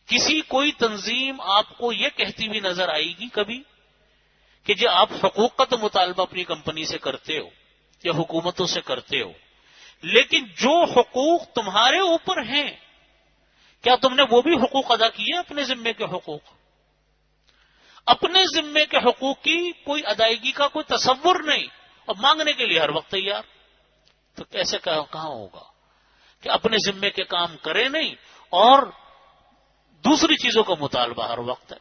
A: کسی کوئی تنظیم آپ کو یہ کہتی بھی نظر آئے گی کبھی کہ جو آپ حقوق کا تو مطالبہ اپنی کمپنی سے کرتے ہو یا حکومتوں سے کرتے ہو, لیکن جو حقوق تمہارے اوپر ہیں کیا تم نے وہ بھی حقوق ادا کیے؟ اپنے ذمے کے حقوق, اپنے ذمے کے حقوق کی کوئی ادائیگی کا کوئی تصور نہیں, اور مانگنے کے لیے ہر وقت تیار. تو کیسے کہاں ہوگا کہ اپنے ذمے کے کام کرے نہیں اور دوسری چیزوں کا مطالبہ ہر وقت ہے.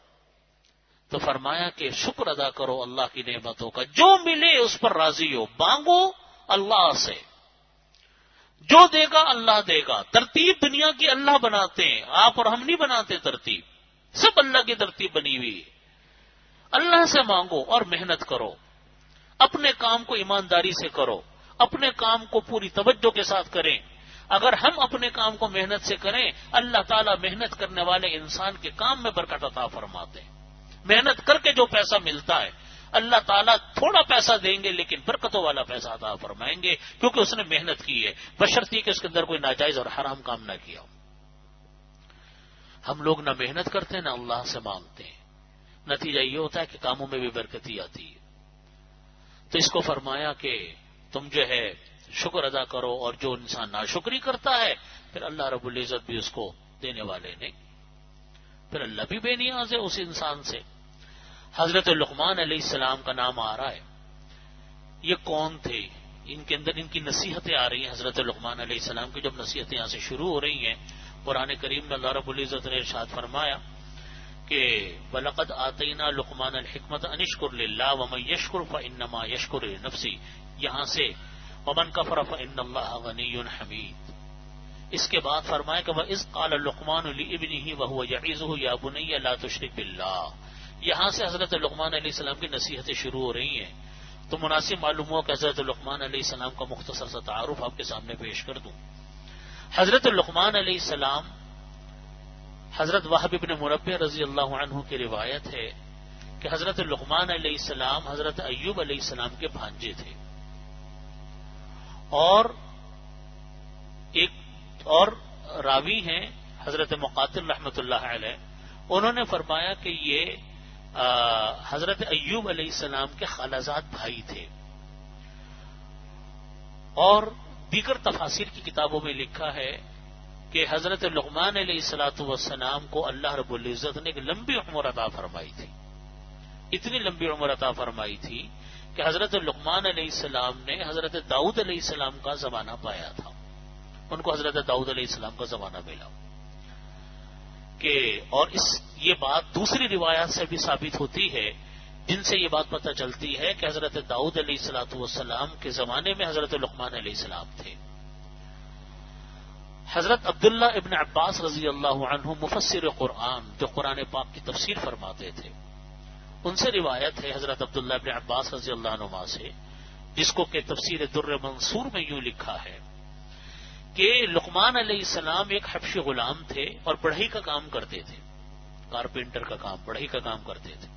A: تو فرمایا کہ شکر ادا کرو اللہ کی نعمتوں کا, جو ملے اس پر راضی ہو, مانگو اللہ سے, جو دے گا اللہ دے گا. ترتیب دنیا کی اللہ بناتے ہیں, آپ اور ہم نہیں بناتے ترتیب, سب اللہ کی ترتیب بنی ہوئی ہے. اللہ سے مانگو اور محنت کرو, اپنے کام کو ایمانداری سے کرو, اپنے کام کو پوری توجہ کے ساتھ کریں. اگر ہم اپنے کام کو محنت سے کریں, اللہ تعالیٰ محنت کرنے والے انسان کے کام میں برکت عطا فرماتے ہیں. محنت کر کے جو پیسہ ملتا ہے اللہ تعالیٰ تھوڑا پیسہ دیں گے لیکن برکتوں والا پیسہ عطا فرمائیں گے, کیونکہ اس نے محنت کی ہے, بشرطیے کہ اس کے اندر کوئی ناجائز اور حرام کام نہ کیا ہو. ہم لوگ نہ محنت کرتے نہ اللہ سے مانگتے ہیں. نتیجہ یہ ہوتا ہے کہ کاموں میں بھی برکتی آتی ہے. تو اس کو فرمایا کہ تم جو ہے شکر ادا کرو, اور جو انسان ناشکری کرتا ہے پھر اللہ رب العزت بھی اس کو دینے والے نہیں, پھر اللہ بھی بے نیاز ہے اس انسان سے. حضرت لقمان علیہ السلام کا نام آ رہا ہے. یہ کون تھے؟ ان کے اندر ان کی نصیحتیں آ رہی ہیں. حضرت لقمان علیہ السلام کی جب نصیحتیں یہاں سے شروع ہو رہی ہیں, قرآن کریم میں اللہ رب العزت نے ارشاد فرمایا کہ وَلَقَدْ آتَيْنَا لُقْمَانَ الْحِكْمَةَ أَنِ اشْكُرْ لِلَّهِ وَمَن يَشْكُرْ فَإِنَّمَا يَشْكُرُ لِنَفْسِهِ. یہاں سے وَمَن كَفَرَ فَإِنَّ اللَّهَ غَنِيٌّ حَمِيدٌ. اس کے بعد فرمایا کہ وَإِذْ قَالَ لُقْمَانُ لِابْنِهِ وَهُوَ يَعِظُهُ يَا بُنَيَّ لَا تُشْرِكْ بِاللَّهِ. یہاں سے حضرت لقمان علیہ السلام کی نصیحتیں شروع ہو رہی ہیں. تو مناسب معلوم ہوا کہ حضرت لقمان علیہ السلام کا مختصر سا تعارف آپ کے سامنے پیش کر دوں. حضرت لقمان علیہ السلام, حضرت وہب بن مربع رضی اللہ عنہ کی روایت ہے کہ حضرت لقمان علیہ السلام حضرت ایوب علیہ السلام کے بھانجے تھے. اور ایک اور راوی ہیں حضرت مقاتل رحمۃ اللہ علیہ, انہوں نے فرمایا کہ یہ حضرت ایوب علیہ السلام کے خالازاد بھائی تھے. اور دیگر تفاسیر کی کتابوں میں لکھا ہے کہ حضرت لقمان علیہ الصلوۃ والسلام کو اللہ رب العزت نے ایک لمبی عمر عطا فرمائی تھی. اتنی لمبی عمر عطا فرمائی تھی کہ حضرت لقمان علیہ السلام نے حضرت داؤد علیہ السلام کا زمانہ پایا تھا. ان کو حضرت داؤد علیہ السلام کا زمانہ ملا کہ اور یہ بات دوسری روایات سے بھی ثابت ہوتی ہے جن سے یہ بات پتہ چلتی ہے کہ حضرت داؤد علیہ الصلوۃ والسلام کے زمانے میں حضرت لقمان علیہ السلام تھے. حضرت عبداللہ ابن عباس رضی اللہ عنہ مفسر قرآن جو قرآن پاک کی تفسیر فرماتے تھے، ان سے روایت ہے حضرت عبداللہ ابن عباس رضی اللہ عنہما سے، جس کو کہ تفسیر در منصور میں یوں لکھا ہے کہ لقمان علیہ السلام ایک حبشی غلام تھے اور بڑھئی کا کام کرتے تھے، کارپینٹر کا کام، بڑھئی کا کام کرتے تھے.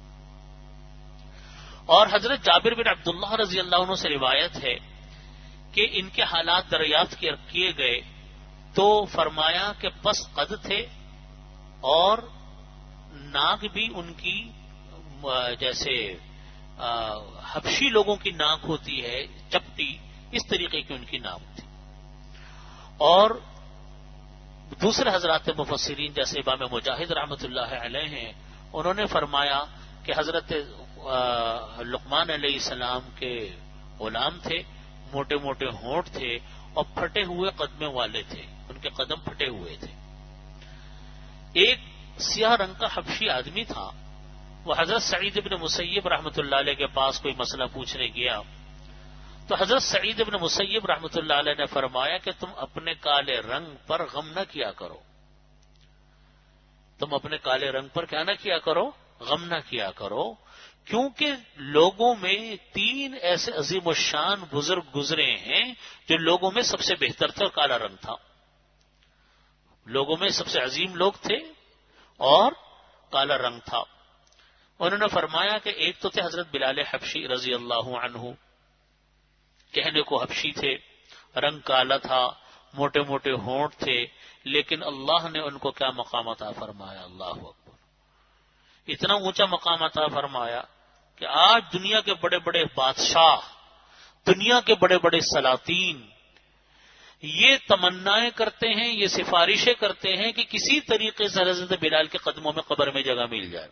A: اور حضرت جابر بن عبداللہ رضی اللہ عنہ سے روایت ہے کہ ان کے حالات دریافت کیے گئے تو فرمایا کہ پس قد تھے اور ناک بھی ان کی جیسے حبشی لوگوں کی ناک ہوتی ہے چپٹی، اس طریقے کی ان کی ناک تھی. اور دوسرے حضرات مفسرین جیسے امام مجاہد رحمۃ اللہ علیہ ہیں، انہوں نے فرمایا کہ حضرت لقمان علیہ السلام کے غلام تھے، موٹے موٹے ہونٹ تھے اور پھٹے ہوئے قدمے والے تھے، ان کے قدم پھٹے ہوئے تھے. ایک سیاہ رنگ کا حبشی آدمی تھا، وہ حضرت سعید بن مسیب رحمۃ اللہ علیہ کے پاس کوئی مسئلہ پوچھنے گیا تو حضرت سعید بن مسیب رحمۃ اللہ علیہ نے فرمایا کہ تم اپنے کالے رنگ پر غم نہ کیا کرو، تم اپنے کالے رنگ پر کیا نہ کیا کرو، غم نہ کیا کرو، کیونکہ لوگوں میں 3 ایسے عظیم الشان بزرگ گزرے ہیں جو لوگوں میں سب سے بہتر تھے اور کالا رنگ تھا. لوگوں میں سب سے عظیم لوگ تھے اور کالا رنگ تھا. انہوں نے فرمایا کہ ایک تو تھے حضرت بلال حبشی رضی اللہ عنہ، کہنے کو حبشی تھے، رنگ کالا تھا، موٹے موٹے ہونٹ تھے، لیکن اللہ نے ان کو کیا مقام عطا فرمایا، اللہ اکبر، اتنا اونچا مقام عطا فرمایا کہ آج دنیا کے بڑے بڑے بادشاہ، دنیا کے بڑے بڑے سلاطین یہ تمنائیں کرتے ہیں، یہ سفارشیں کرتے ہیں کہ کسی طریقے سے حضرت بلال کے قدموں میں قبر میں جگہ مل جائے.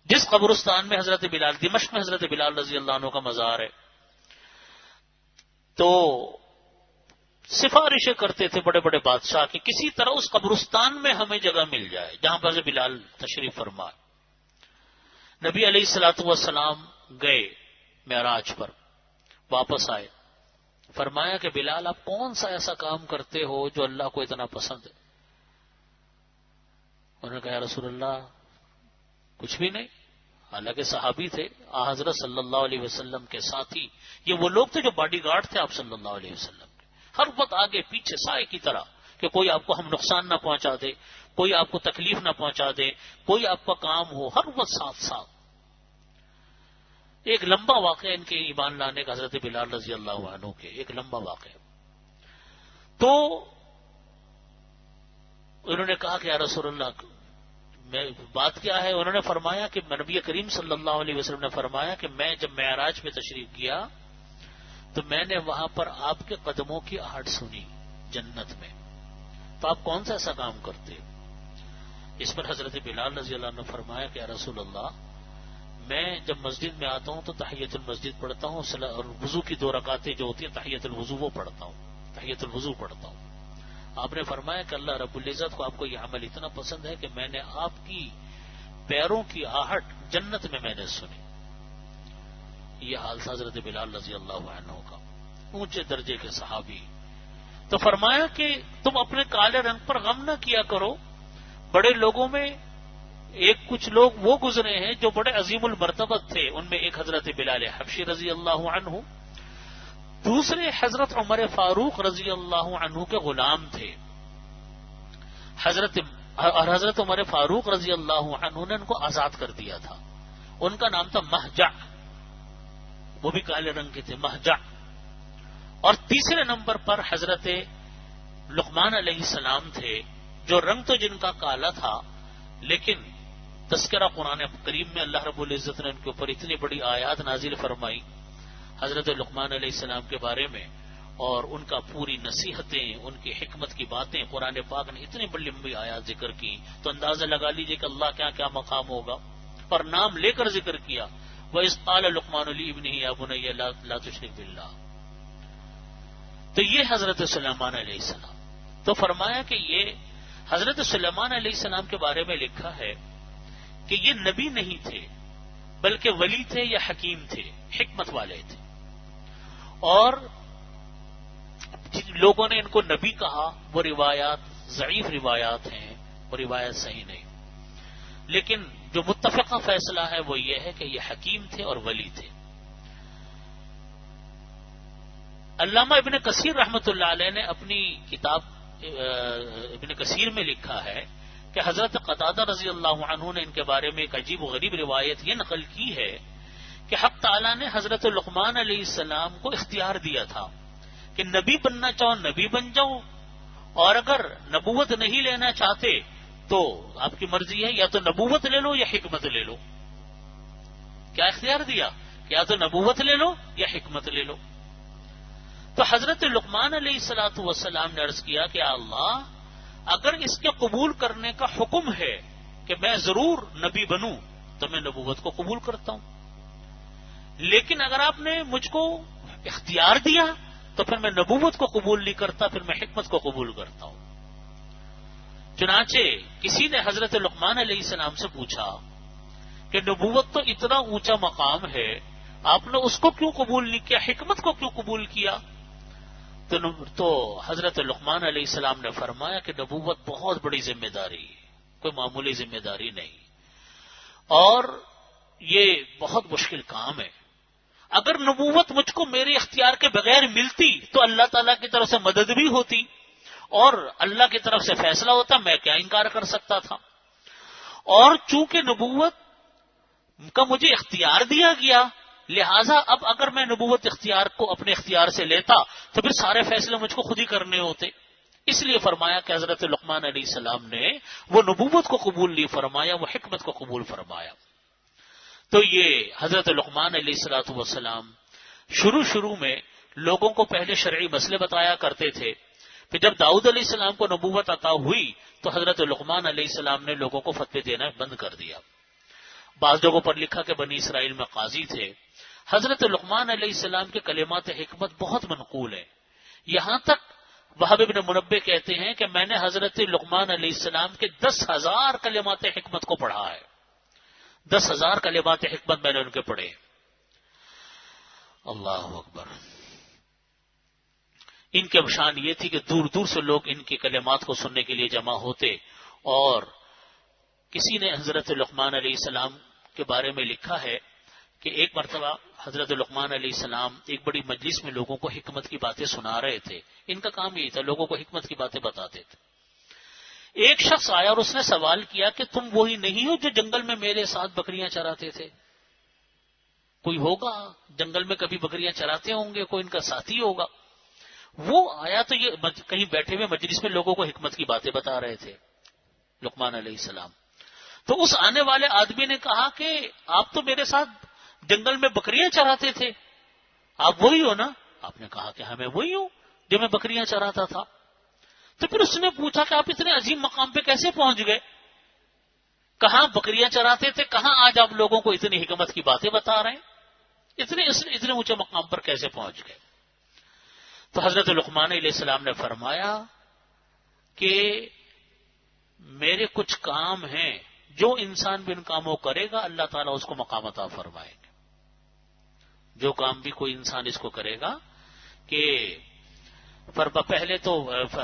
A: جس قبرستان میں حضرت بلال، دمشق میں حضرت بلال رضی اللہ عنہ کا مزار ہے، تو سفارشیں کرتے تھے بڑے بڑے بادشاہ کہ کسی طرح اس قبرستان میں ہمیں جگہ مل جائے جہاں پر حضرت بلال تشریف فرمائے. نبی علیہ الصلوۃ والسلام گئے معراج پر، واپس آئے، فرمایا کہ بلال آپ کون سا ایسا کام کرتے ہو جو اللہ کو اتنا پسند ہے؟ انہوں نے کہا یا رسول اللہ کچھ بھی نہیں. حالانکہ صحابی تھے، حضرت صلی اللہ علیہ وسلم کے ساتھی، یہ وہ لوگ تھے جو باڈی گارڈ تھے آپ صلی اللہ علیہ وسلم کے، ہر وقت آگے پیچھے سائے کی طرح کہ کوئی آپ کو ہم نقصان نہ پہنچا دے، کوئی آپ کو تکلیف نہ پہنچا دے، کوئی آپ کا کام ہو، ہر وقت ساتھ ساتھ. ایک لمبا واقعہ ان کے ایمان لانے کا حضرت بلال رضی اللہ عنہ کے، ایک لمبا واقعہ. تو انہوں نے کہا کہ یا رسول اللہ بات کیا ہے؟ انہوں نے فرمایا کہ نبی کریم صلی اللہ علیہ وسلم نے فرمایا کہ میں جب معراج پہ تشریف کیا تو میں نے وہاں پر آپ کے قدموں کی آہٹ سنی جنت میں، تو آپ کون سا ایسا کام کرتے؟ اس پر حضرت بلال رضی اللہ عنہ نے فرمایا کہ یا رسول اللہ میں جب مسجد میں آتا ہوں تو تحیۃ المسجد پڑھتا ہوں، اور وضو کی 2 رکعتیں جو ہوتی ہیں تحیۃ الوضو وہ پڑھتا ہوں، تحیۃ الوضو پڑھتا ہوں. آپ نے فرمایا کہ اللہ رب العزت کو آپ کو یہ عمل اتنا پسند ہے کہ میں نے آپ کی پیروں کی آہٹ جنت میں نے سنی. یہ حال تھا حضرت بلال رضی اللہ عنہ کا، اونچے درجے کے صحابی. تو فرمایا کہ تم اپنے کالے رنگ پر غم نہ کیا کرو. بڑے لوگوں میں کچھ لوگ وہ گزرے ہیں جو بڑے عظیم المرتبت تھے، ان میں ایک حضرت بلال حبشی رضی اللہ عنہ، دوسرے حضرت عمر فاروق رضی اللہ عنہ کے غلام تھے. حضرت عمر فاروق رضی اللہ عنہ نے ان کو آزاد کر دیا تھا. ان کا نام تھا مہجع، وہ بھی کالے رنگ کے تھے، مہجع. اور تیسرے نمبر پر حضرت لقمان علیہ السلام تھے، جو رنگ تو جن کا کالا تھا، لیکن تذکرہ قرآن کریم میں اللہ رب العزت نے ان کے اوپر اتنی بڑی آیات نازل فرمائی حضرت لقمان علیہ السلام کے بارے میں، اور ان کا پوری نصیحتیں، ان کی حکمت کی باتیں قرآن پاک نے اتنی بڑی لمبی آیات ذکر کی، تو اندازہ لگا لیجئے کہ اللہ کیا کیا مقام ہوگا. اور نام لے کر ذکر کیا، وَإِذْ قَالَ لُقْمَانُ لِابْنِهِ يَا بُنَيَّ لَا تُشْرِكْ بِاللَّهِ. تو یہ حضرت سلیمان علیہ السلام. تو فرمایا کہ یہ حضرت سلیمان علیہ السلام کے بارے میں لکھا ہے کہ یہ نبی نہیں تھے بلکہ ولی تھے یا حکیم تھے، حکمت والے تھے. اور جن لوگوں نے ان کو نبی کہا وہ روایات ضعیف روایات ہیں، وہ روایت صحیح نہیں. لیکن جو متفقہ فیصلہ ہے وہ یہ ہے کہ یہ حکیم تھے اور ولی تھے. علامہ ابن کثیر رحمۃ اللہ علیہ نے اپنی کتاب ابن کثیر میں لکھا ہے کہ حضرت قتادہ رضی اللہ عنہ نے ان کے بارے میں ایک عجیب و غریب روایت یہ نقل کی ہے کہ حق تعالیٰ نے حضرت لقمان علیہ السلام کو اختیار دیا تھا کہ نبی بننا چاہو نبی بن جاؤ، اور اگر نبوت نہیں لینا چاہتے تو آپ کی مرضی ہے، یا تو نبوت لے لو یا حکمت لے لو. کیا اختیار دیا کہ یا تو نبوت لے لو یا حکمت لے لو. تو حضرت لقمان علیہ الصلوۃ والسلام نے عرض کیا کہ اللہ اگر اس کے قبول کرنے کا حکم ہے کہ میں ضرور نبی بنوں تو میں نبوت کو قبول کرتا ہوں، لیکن اگر آپ نے مجھ کو اختیار دیا تو پھر میں نبوت کو قبول نہیں کرتا، پھر میں حکمت کو قبول کرتا ہوں. چنانچہ کسی نے حضرت لقمان علیہ السلام سے پوچھا کہ نبوت تو اتنا اونچا مقام ہے، آپ نے اس کو کیوں قبول نہیں کیا، حکمت کو کیوں قبول کیا؟ تو حضرت لقمان علیہ السلام نے فرمایا کہ نبوت بہت بڑی ذمہ داری ہے، کوئی معمولی ذمہ داری نہیں، اور یہ بہت مشکل کام ہے. اگر نبوت مجھ کو میرے اختیار کے بغیر ملتی تو اللہ تعالیٰ کی طرف سے مدد بھی ہوتی اور اللہ کی طرف سے فیصلہ ہوتا، میں کیا انکار کر سکتا تھا. اور چونکہ نبوت کا مجھے اختیار دیا گیا، لہذا اب اگر میں نبوت اختیار کو اپنے اختیار سے لیتا تو پھر سارے فیصلے مجھ کو خود ہی کرنے ہوتے. اس لیے فرمایا کہ حضرت لقمان علیہ السلام نے وہ نبوت کو قبول نہیں فرمایا، وہ حکمت کو قبول فرمایا. تو یہ حضرت لقمان علیہ الصلوۃ والسلام شروع میں لوگوں کو پہلے شرعی مسئلے بتایا کرتے تھے. پھر جب داؤد علیہ السلام کو نبوت عطا ہوئی تو حضرت لقمان علیہ السلام نے لوگوں کو فتوے دینا بند کر دیا. بعض جگہوں پر لکھا کہ بنی اسرائیل میں قاضی تھے. حضرت لقمان علیہ السلام کے کلمات حکمت بہت منقول ہیں. یہاں تک وہب بن منبہ کہتے ہیں کہ میں نے حضرت لقمان علیہ السلام کے 10,000 کلمات حکمت کو پڑھا ہے. 10,000 کلمات حکمت میں نے ان کے پڑھے. اللہ اکبر. ان کے شان یہ تھی کہ دور دور سے لوگ ان کی کلمات کو سننے کے لیے جمع ہوتے. اور کسی نے حضرت لقمان علیہ السلام کے بارے میں لکھا ہے کہ ایک مرتبہ حضرت لقمان علیہ السلام ایک بڑی مجلس میں لوگوں کو حکمت کی باتیں سنا رہے تھے. ان کا کام یہی تھا، لوگوں کو حکمت کی باتیں بتاتے تھے. ایک شخص آیا اور اس نے سوال کیا کہ تم وہی نہیں ہو جو جنگل میں میرے ساتھ بکریاں چراتے تھے؟ کوئی ہوگا جنگل میں کبھی بکریاں چراتے ہوں گے، کوئی ان کا ساتھی ہوگا. وہ آیا تو یہ کہیں بیٹھے ہوئے مجلس میں لوگوں کو حکمت کی باتیں بتا رہے تھے لقمان علیہ السلام. تو اس آنے والے آدمی نے کہا کہ آپ تو میرے ساتھ جنگل میں بکریاں چراتے تھے، آپ وہی ہو نا؟ آپ نے کہا کہ ہاں میں وہی ہوں جو میں بکریاں چراتا تھا. تو پھر اس نے پوچھا کہ آپ اتنے عظیم مقام پہ کیسے پہنچ گئے؟ کہاں بکریاں چراتے تھے، کہاں آج آپ لوگوں کو اتنی حکمت کی باتیں بتا رہے ہیں؟ اتنے اونچے مقام پر کیسے پہنچ گئے؟ تو حضرت لقمان علیہ السلام نے فرمایا کہ میرے کچھ کام ہیں جو انسان بھی ان کاموں کرے گا اللہ تعالیٰ اس کو مقام عطا فرمائے گا. جو کام بھی کوئی انسان اس کو کرے گا کہ پہلے تو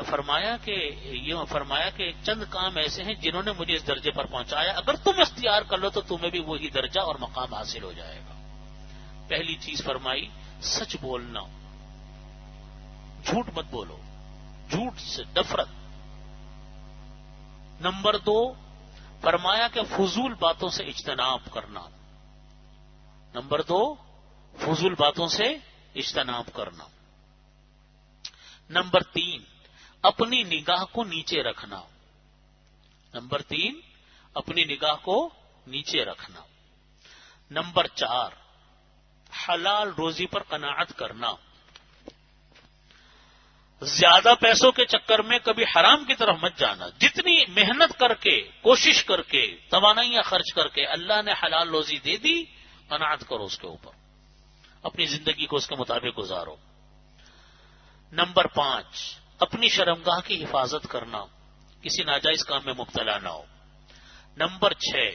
A: فرمایا کہ چند کام ایسے ہیں جنہوں نے مجھے اس درجے پر پہنچایا، اگر تم اختیار کر لو تو تمہیں بھی وہی درجہ اور مقام حاصل ہو جائے گا. پہلی چیز فرمائی سچ بولنا، جھوٹ مت بولو، جھوٹ سے نفرت. نمبر 2 فرمایا کہ فضول باتوں سے اجتناب کرنا. نمبر 2 فضول باتوں سے اجتناب کرنا. نمبر 3 اپنی نگاہ کو نیچے رکھنا. نمبر 3 اپنی نگاہ کو نیچے رکھنا. نمبر 4 حلال روزی پر قناعت کرنا. زیادہ پیسوں کے چکر میں کبھی حرام کی طرف مت جانا. جتنی محنت کر کے، کوشش کر کے، توانائیاں خرچ کر کے اللہ نے حلال روزی دے دی، قناعت کرو اس کے اوپر، اپنی زندگی کو اس کے مطابق گزارو۔ نمبر 5، اپنی شرمگاہ کی حفاظت کرنا، کسی ناجائز کام میں مبتلا نہ ہو۔ نمبر 6،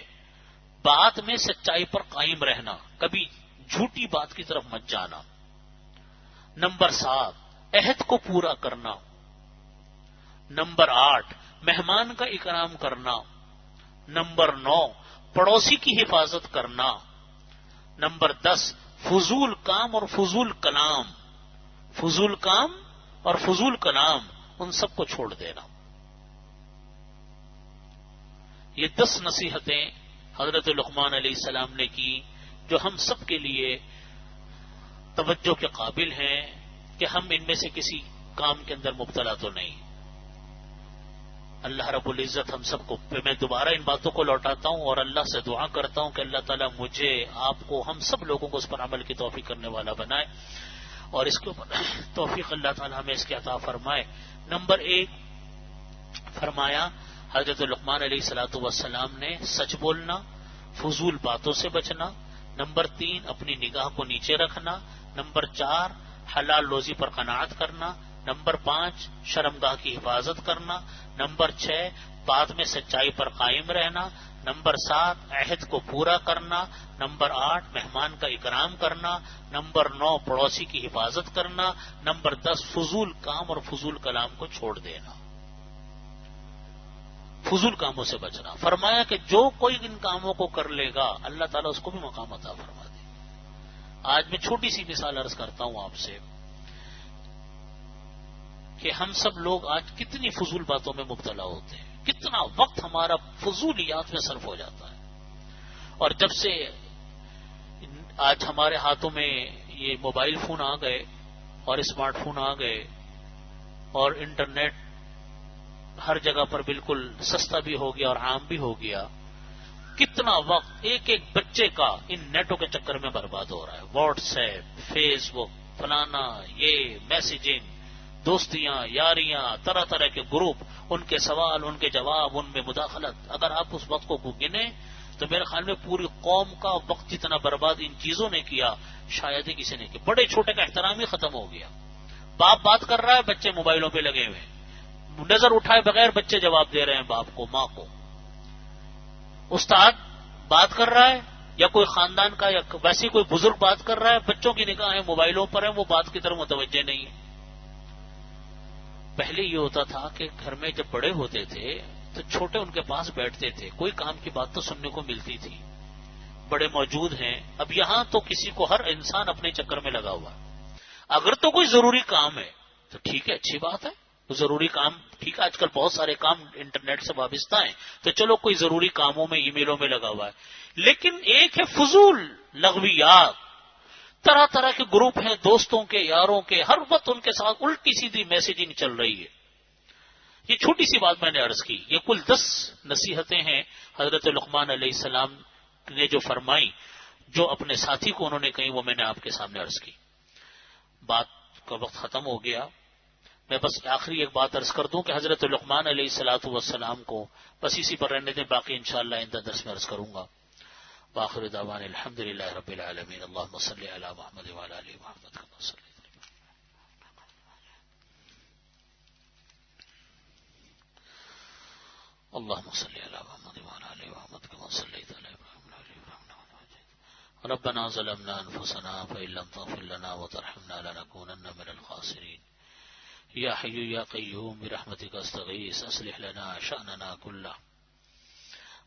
A: بات میں سچائی پر قائم رہنا، کبھی جھوٹی بات کی طرف مت جانا۔ نمبر 7، عہد کو پورا کرنا۔ نمبر 8، مہمان کا اکرام کرنا۔ نمبر 9، پڑوسی کی حفاظت کرنا۔ نمبر 10، فضول کام اور فضول کلام، فضول کام اور فضول کلام ان سب کو چھوڑ دینا۔ یہ 10 نصیحتیں حضرت لقمان علیہ السلام نے کی، جو ہم سب کے لیے توجہ کے قابل ہیں کہ ہم ان میں سے کسی کام کے اندر مبتلا تو نہیں۔ اللہ رب العزت ہم سب کو، میں دوبارہ ان باتوں کو لوٹاتا ہوں اور اللہ سے دعا کرتا ہوں کہ اللہ تعالیٰ مجھے، آپ کو، ہم سب لوگوں کو اس پر عمل کی توفیق کرنے والا بنائے، اور اس کے اوپر توفیق اللہ تعالیٰ ہمیں اس کی عطا فرمائے۔ نمبر 1 فرمایا حضرت لقمان علیہ الصلوۃ والسلام نے سچ بولنا، فضول باتوں سے بچنا۔ نمبر 3 اپنی نگاہ کو نیچے رکھنا۔ نمبر 4 حلال روزی پر قناعت کرنا۔ نمبر 5 شرمگاہ کی حفاظت کرنا۔ نمبر 6 بات میں سچائی پر قائم رہنا۔ نمبر 7 عہد کو پورا کرنا۔ نمبر 8 مہمان کا اکرام کرنا۔ نمبر 9 پڑوسی کی حفاظت کرنا۔ نمبر 10 فضول کام اور فضول کلام کو چھوڑ دینا، فضول کاموں سے بچنا۔ فرمایا کہ جو کوئی ان کاموں کو کر لے گا اللہ تعالیٰ اس کو بھی مقام عطا فرما دے۔ آج میں چھوٹی سی مثال عرض کرتا ہوں آپ سے کہ ہم سب لوگ آج کتنی فضول باتوں میں مبتلا ہوتے ہیں، کتنا وقت ہمارا فضولیات میں صرف ہو جاتا ہے۔ اور جب سے آج ہمارے ہاتھوں میں یہ موبائل فون آ گئے اور اسمارٹ فون آ گئے اور انٹرنیٹ ہر جگہ پر بالکل سستا بھی ہو گیا اور عام بھی ہو گیا، کتنا وقت ایک ایک بچے کا ان نیٹوں کے چکر میں برباد ہو رہا ہے۔ واٹس ایپ، فیس بک، فلانا، یہ میسیجنگ، دوستیاں، یاریاں، طرح طرح کے گروپ، ان کے سوال، ان کے جواب، ان میں مداخلت۔ اگر آپ اس وقت کو گنے تو میرے خیال میں پوری قوم کا وقت جتنا برباد ان چیزوں نے کیا شاید ہی کسی نے کیا۔ بڑے چھوٹے کا احترام ہی ختم ہو گیا۔ باپ بات کر رہا ہے، بچے موبائلوں پہ لگے ہوئے ہیں، نظر اٹھائے بغیر بچے جواب دے رہے ہیں باپ کو، ماں کو۔ استاد بات کر رہا ہے یا کوئی خاندان کا یا ویسی کوئی بزرگ بات کر رہا ہے، بچوں کی نگاہیں موبائلوں پر ہیں، وہ بات کی طرف متوجہ نہیں ہے۔ پہلے یہ ہوتا تھا کہ گھر میں جب بڑے ہوتے تھے تو چھوٹے ان کے پاس بیٹھتے تھے، کوئی کام کی بات تو سننے کو ملتی تھی، بڑے موجود ہیں۔ اب یہاں تو کسی کو، ہر انسان اپنے چکر میں لگا ہوا ہے۔ اگر تو کوئی ضروری کام ہے تو ٹھیک ہے، اچھی بات ہے، ضروری کام ٹھیک ہے، آج کل بہت سارے کام انٹرنیٹ سے وابستہ ہیں، تو چلو کوئی ضروری کاموں میں، ای میلوں میں لگا ہوا ہے۔ لیکن ایک ہے فضول لغویات، طرح طرح کے گروپ ہیں دوستوں کے، یاروں کے، ہر وقت ان کے ساتھ الٹی سیدھی میسیجنگ چل رہی ہے۔ یہ چھوٹی سی بات میں نے عرض کی، یہ کل 10 نصیحتیں ہیں حضرت لقمان علیہ السلام نے جو فرمائی، جو اپنے ساتھی کو انہوں نے کہیں، وہ میں نے آپ کے سامنے عرض کی۔ بات کا وقت ختم ہو گیا، میں بس آخری ایک بات عرض کر دوں کہ حضرت لقمان علیہ الصلوۃ والسلام کو بس اسی پر رہنے دیں، باقی انشاءاللہ آئندہ درس میں عرض کروں گا۔ وآخر دعوانا الحمدللہ رب العالمین، اللہم صلی علی محمد وعلی آل محمد کما صلیت۔ اللهم صل على محمد وعلى ال محمد كما صليت على ابراهيم وعلى ال ابراهيم ربنا ظلمنا انفسنا فإن لم تغفر لنا وترحمنا لنكونن من الخاسرين يا حي يا قيوم برحمتك استغيث اصلح لنا شأننا كله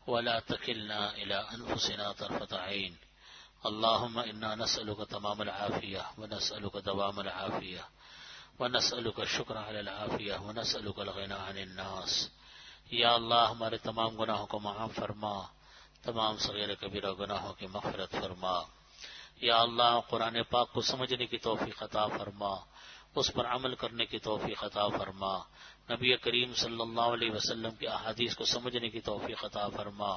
A: ولا تكلنا إلى أنفسنا طرفة عين اللهم إنا نسألك تمام العافية ونسألك دوام العافية ونسألك الشكر على العافية ونسألك الغنى عن الناس۔ یا اللہ ہمارے تمام گناہوں کو معاف فرما، تمام صغیر کبیرہ گناہوں کی مغفرت فرما۔ یا اللہ قرآن پاک کو سمجھنے کی توفیق عطا فرما، اس پر عمل کرنے کی توفیق عطا فرما، نبی کریم صلی اللہ علیہ وسلم کی احادیث کو سمجھنے کی توفیق عطا فرما،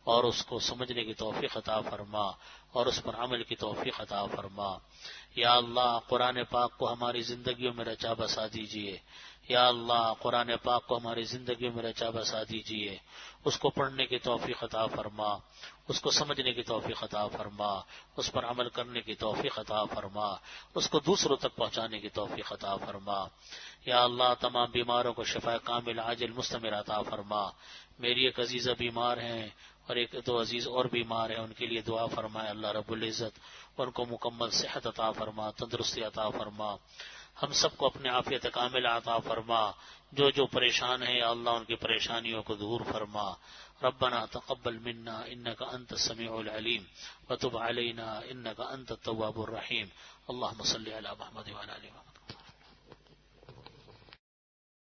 A: اور اس کو سمجھنے کی توفیق عطا فرما، اور اس پر عمل کی توفیق عطا فرما۔ یا اللہ قرآن پاک کو ہماری زندگیوں میں رچا بسا دیجیے۔ یا اللہ قرآن پاک کو ہماری زندگی میں رچا بسا دیجیے، اس کو پڑھنے کی توفیق عطا فرما، اس کو سمجھنے کی توفیق عطا فرما، اس پر عمل کرنے کی توفیق عطا فرما، اس کو دوسروں تک پہنچانے کی توفیق عطا فرما۔ یا اللہ تمام بیماروں کو شفا کامل عاجل مستمر عطا فرما۔ میری ایک عزیزہ بیمار ہیں اور ایک دو عزیز اور بیمار ہیں، ان کے لیے دعا فرمائے اللہ رب العزت، ان کو مکمل صحت عطا فرما، تندرستی عطا فرما، ہم سب کو اپنے عافیت کامل عطا فرما۔ جو پریشان ہیں یا اللہ ان کی پریشانیوں کو دور فرما۔ ربنا تقبل منا انك انت السميع العليم وتب علينا انك انت التواب الرحيم۔ اللهم صل على محمد وعلى ال محمد